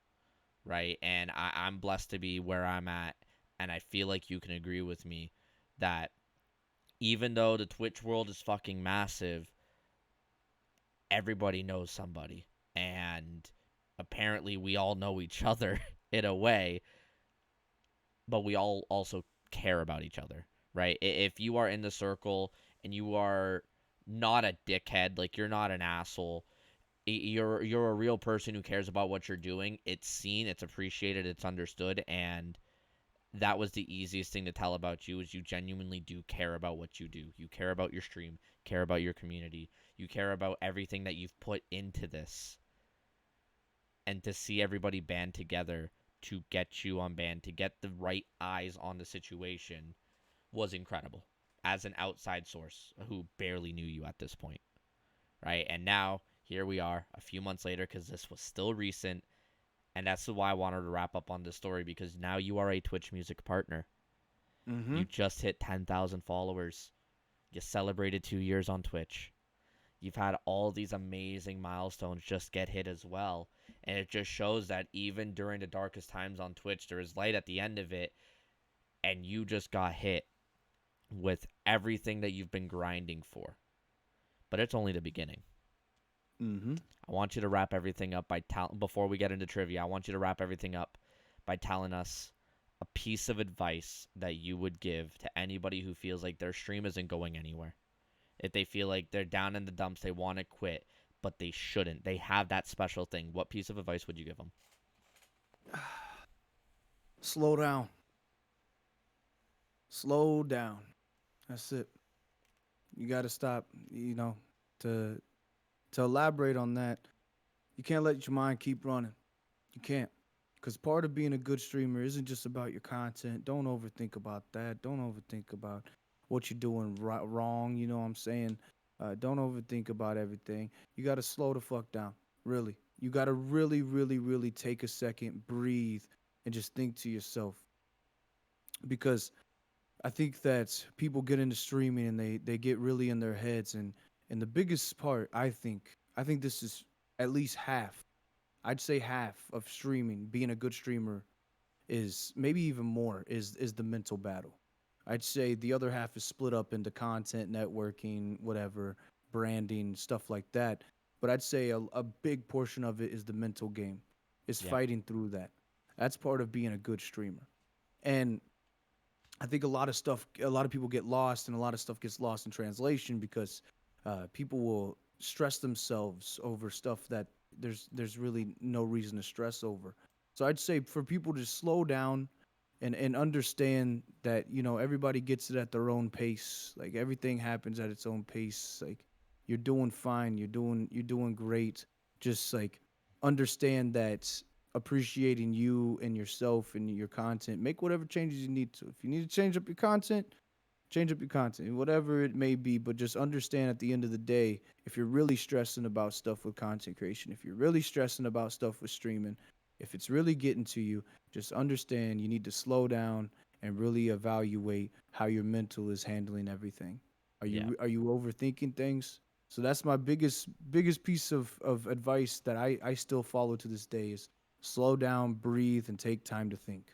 right? And I'm blessed to be where I'm at, and I feel like you can agree with me that even though the Twitch world is fucking massive, everybody knows somebody, and apparently we all know each other in a way, but we all also care about each other, right? If you are in the circle and you are not a dickhead. Like, you're not an asshole. You're a real person who cares about what you're doing. It's seen, it's appreciated, it's understood, and that was the easiest thing to tell about you is you genuinely do care about what you do. You care about your stream, care about your community. You care about everything that you've put into this. And to see everybody band together to get you on band, to get the right eyes on the situation was incredible as an outside source who barely knew you at this point, right? And now here we are a few months later because this was still recent. And that's why I wanted to wrap up on this story because now you are a Twitch music partner. Mm-hmm. You just hit 10,000 followers. You celebrated 2 years on Twitch. You've had all these amazing milestones just get hit as well. And it just shows that even during the darkest times on Twitch, there is light at the end of it. And you just got hit with everything that you've been grinding for. But it's only the beginning. Mm-hmm. I want you to wrap everything up before we get into trivia. I want you to wrap everything up by telling us a piece of advice that you would give to anybody who feels like their stream isn't going anywhere. If they feel like they're down in the dumps, they want to quit, but they shouldn't. They have that special thing. What piece of advice would you give them? Slow down. Slow down. That's it. You got to stop, to elaborate on that. You can't let your mind keep running. You can't. Because part of being a good streamer isn't just about your content. Don't overthink about that. Don't overthink about what you're doing wrong. You know what I'm saying? Don't overthink about everything. You got to slow the fuck down. Really. You got to really, really, really take a second, breathe, and just think to yourself. Because I think that people get into streaming and they get really in their heads. And the biggest part, I think this is at least half. I'd say half of streaming, being a good streamer, is maybe even more is the mental battle. I'd say the other half is split up into content, networking, whatever, branding, stuff like that. But I'd say a big portion of it is the mental game, is Yeah. fighting through that. That's part of being a good streamer. And I think a lot of people get lost, and a lot of stuff gets lost in translation because people will stress themselves over stuff that there's really no reason to stress over. So I'd say for people to slow down and understand that everybody gets it at their own pace. Like everything happens at its own pace. Like you're doing fine. You're doing great. Just like understand that appreciating you and yourself and your content. Make whatever changes you need to. If you need to change up your content, whatever it may be. But just understand at the end of the day, if you're really stressing about stuff with content creation, if you're really stressing about stuff with streaming, if it's really getting to you, just understand you need to slow down and really evaluate how your mental is handling everything. Are Yeah. you overthinking things? So that's my biggest piece of advice that I still follow to this day is slow down, breathe, and take time to think.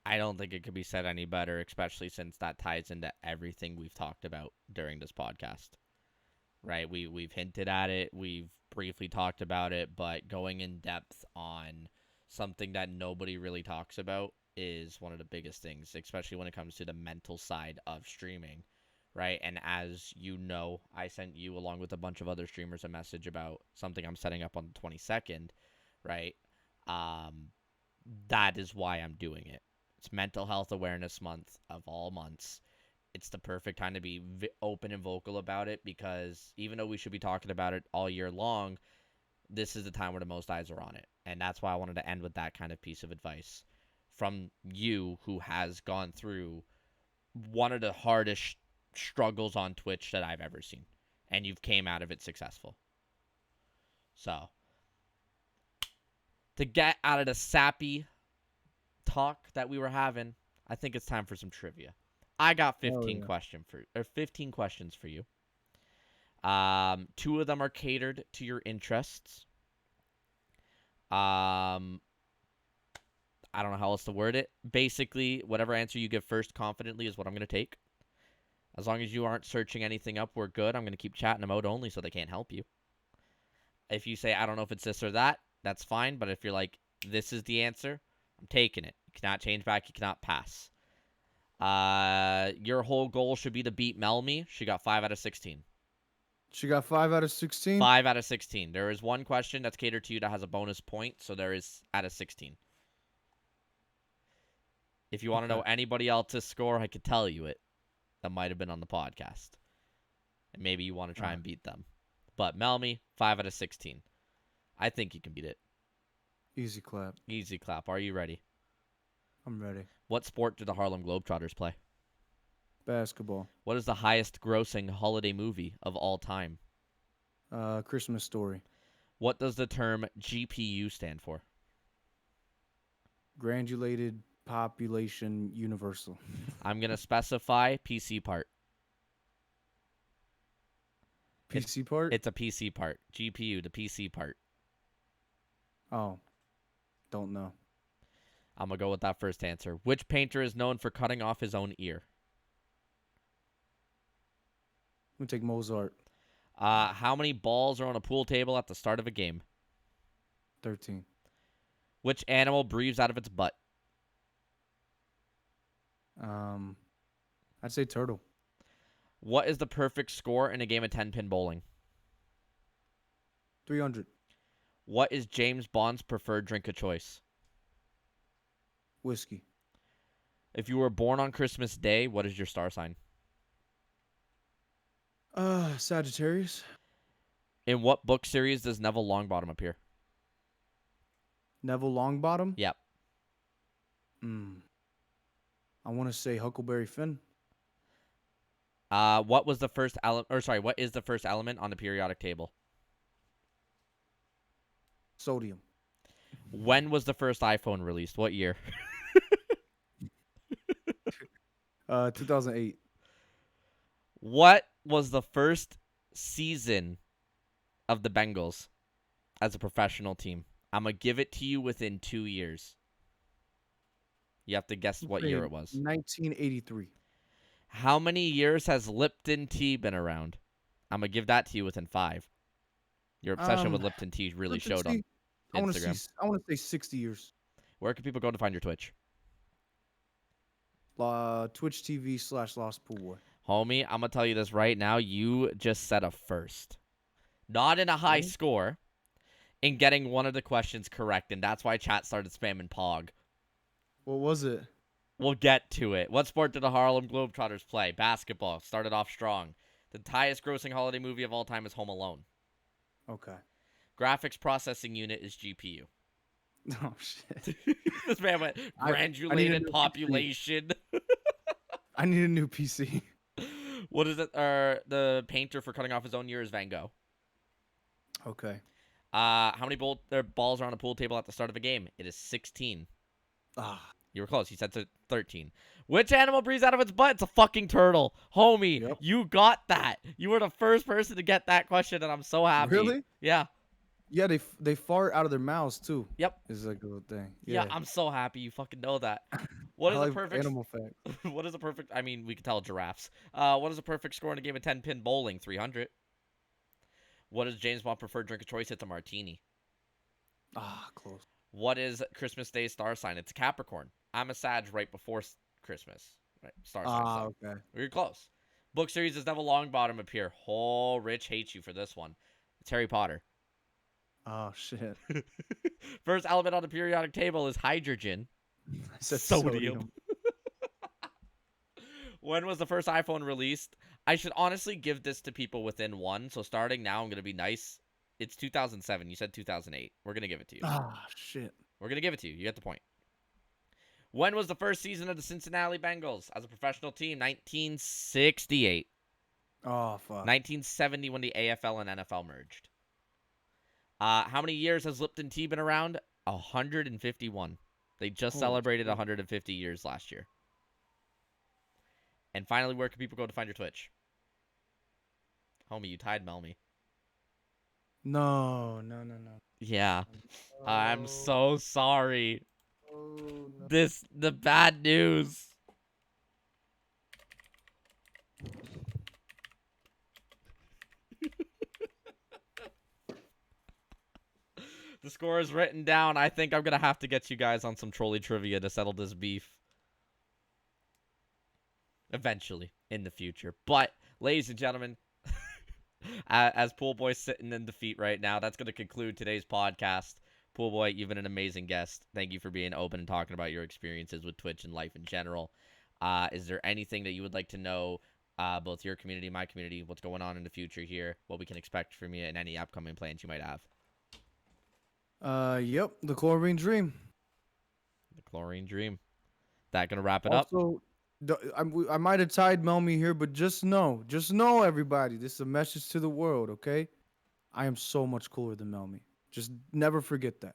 I don't think it could be said any better, especially since that ties into everything we've talked about during this podcast. Right? We've hinted at it, we've briefly talked about it, but going in depth on something that nobody really talks about is one of the biggest things, especially when it comes to the mental side of streaming. Right? And as you know, I sent you along with a bunch of other streamers a message about something I'm setting up on the 22nd, right? Um that is why I'm doing it. It's Mental Health Awareness Month of all months. It's the perfect time to be open and vocal about it because even though we should be talking about it all year long, this is the time where the most eyes are on it. And that's why I wanted to end with that kind of piece of advice from you who has gone through one of the hardest struggles on Twitch that I've ever seen. And you've came out of it successful. So, to get out of the sappy talk that we were having, I think it's time for some trivia. I got Oh yeah. 15 questions for you. Two of them are catered to your interests. Um, I don't know how else to word it. Basically, whatever answer you give first confidently is what I'm going to take. As long as you aren't searching anything up, we're good. I'm going to keep chatting them out only so they can't help you. If you say, I don't know if it's this or that, that's fine. But if you're like, this is the answer, I'm taking it. You cannot change back. You cannot pass. Your whole goal should be to beat Melmy. She got 5 out of 16. She got 5 out of 16. 5 out of 16. There is one question that's catered to you that has a bonus point, so there is out of 16. If you want to know Okay. anybody else's score, I could tell you it. That might have been on the podcast. And maybe you want to try and beat them. But Melmy, 5 out of 16. I think you can beat it. Easy clap. Easy clap. Are you ready? I'm ready. What sport do the Harlem Globetrotters play? Basketball. What is the highest grossing holiday movie of all time? Christmas Story. What does the term GPU stand for? Granulated Population Universal. I'm going to specify PC part. PC part? It's a PC part. GPU, the PC part. Oh. Don't know. I'm going to go with that first answer. Which painter is known for cutting off his own ear? I'm going to take Mozart. How many balls are on a pool table at the start of a game? 13. Which animal breathes out of its butt? I'd say turtle. What is the perfect score in a game of 10-pin bowling? 300. What is James Bond's preferred drink of choice? Whiskey. If you were born on Christmas Day, what is your star sign? Sagittarius. In what book series does Neville Longbottom appear? Neville Longbottom. Yep. I want to say Huckleberry Finn. What was the first element? Or sorry, what is the first element on the periodic table? Sodium. When was the first iPhone released? What year? 2008. What was the first season of the Bengals as a professional team? I'm going to give it to you within 2 years. You have to guess what year it was. 1983. How many years has Lipton tea been around? I'm going to give that to you within 5. Your obsession with Lipton tea really showed on Instagram. I want to say 60 years. Where can people go to find your Twitch? Twitch TV / LostPoolBoy. Homie, I'm going to tell you this right now. You just set a first. Not in a high score, in getting one of the questions correct, and that's why chat started spamming Pog. What was it? We'll get to it. What sport did the Harlem Globetrotters play? Basketball. Started off strong. The highest grossing holiday movie of all time is Home Alone. Okay. Graphics processing unit is GPU. Oh, shit. This man went granulated population. I need a new PC. What is it? The painter for cutting off his own ear is Van Gogh. Okay. How many balls are on a pool table at the start of a game? It is 16. You were close. You said 13. Which animal breathes out of its butt? It's a fucking turtle. Homie, Yep. You got that. You were the first person to get that question, and I'm so happy. Really? Yeah. Yeah, they fart out of their mouths too. Yep. It's like a little thing. Yeah, I'm so happy you fucking know that. What is I a like perfect animal fact? What is a perfect? I mean, we can tell giraffes. What is a perfect score in a game of 10-pin bowling? 300. What is James Bond preferred drink of choice? It's a martini. Close. What is Christmas Day star sign? It's a Capricorn. I'm a Sag right before Christmas. Right, star sign. Okay. You're close. Book series does Neville Longbottom appear? Oh, Rich hates you for this one. It's Harry Potter. Oh shit. First element on the periodic table is hydrogen. I said Sodium. When was the first iPhone released? I should honestly give this to people within 1. So starting now, I'm going to be nice. It's 2007. You said 2008. We're going to give it to you. Shit. We're going to give it to you. You get the point. When was the first season of the Cincinnati Bengals as a professional team? 1968. Oh, fuck. 1970 when the AFL and NFL merged. How many years has Lipton tea been around? 151. They just celebrated 150 years last year. And finally, where can people go to find your Twitch? Homie, you tied Melmy. No. Yeah. I'm so sorry. Oh, no. The bad news. The score is written down. I think I'm going to have to get you guys on some trolley trivia to settle this beef. Eventually, in the future. But, ladies and gentlemen, As Pool Boy sitting in defeat right now, that's going to conclude today's podcast. Pool Boy, you've been an amazing guest. Thank you for being open and talking about your experiences with Twitch and life in general. Is there anything that you would like to know, both your community, my community, what's going on in the future here, what we can expect from you, and any upcoming plans you might have? Yep, the chlorine dream. The Chlorine Dream. That going to wrap it up? Also, I might have tied Melmy here, but just know, everybody, this is a message to the world, okay? I am so much cooler than Melmy. Just never forget that.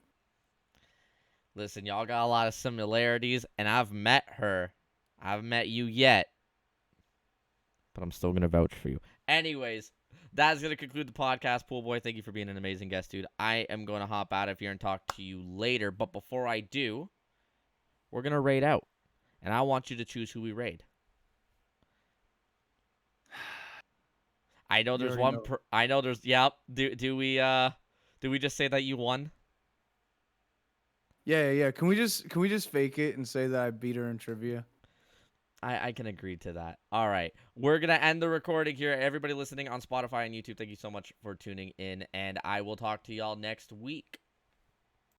Listen, y'all got a lot of similarities, and I've met her. I haven't met you yet, but I'm still going to vouch for you. Anyways, that's going to conclude the podcast. Pool Boy, thank you for being an amazing guest, dude. I am going to hop out of here and talk to you later, but before I do, we're going to raid out, and I want you to choose who we raid. I know You there's already one. know. I know there's. Yep. Do we just say that you won? Yeah. Can we just fake it and say that I beat her in trivia? I can agree to that. All right. We're going to end the recording here. Everybody listening on Spotify and YouTube, thank you so much for tuning in, and I will talk to y'all next week.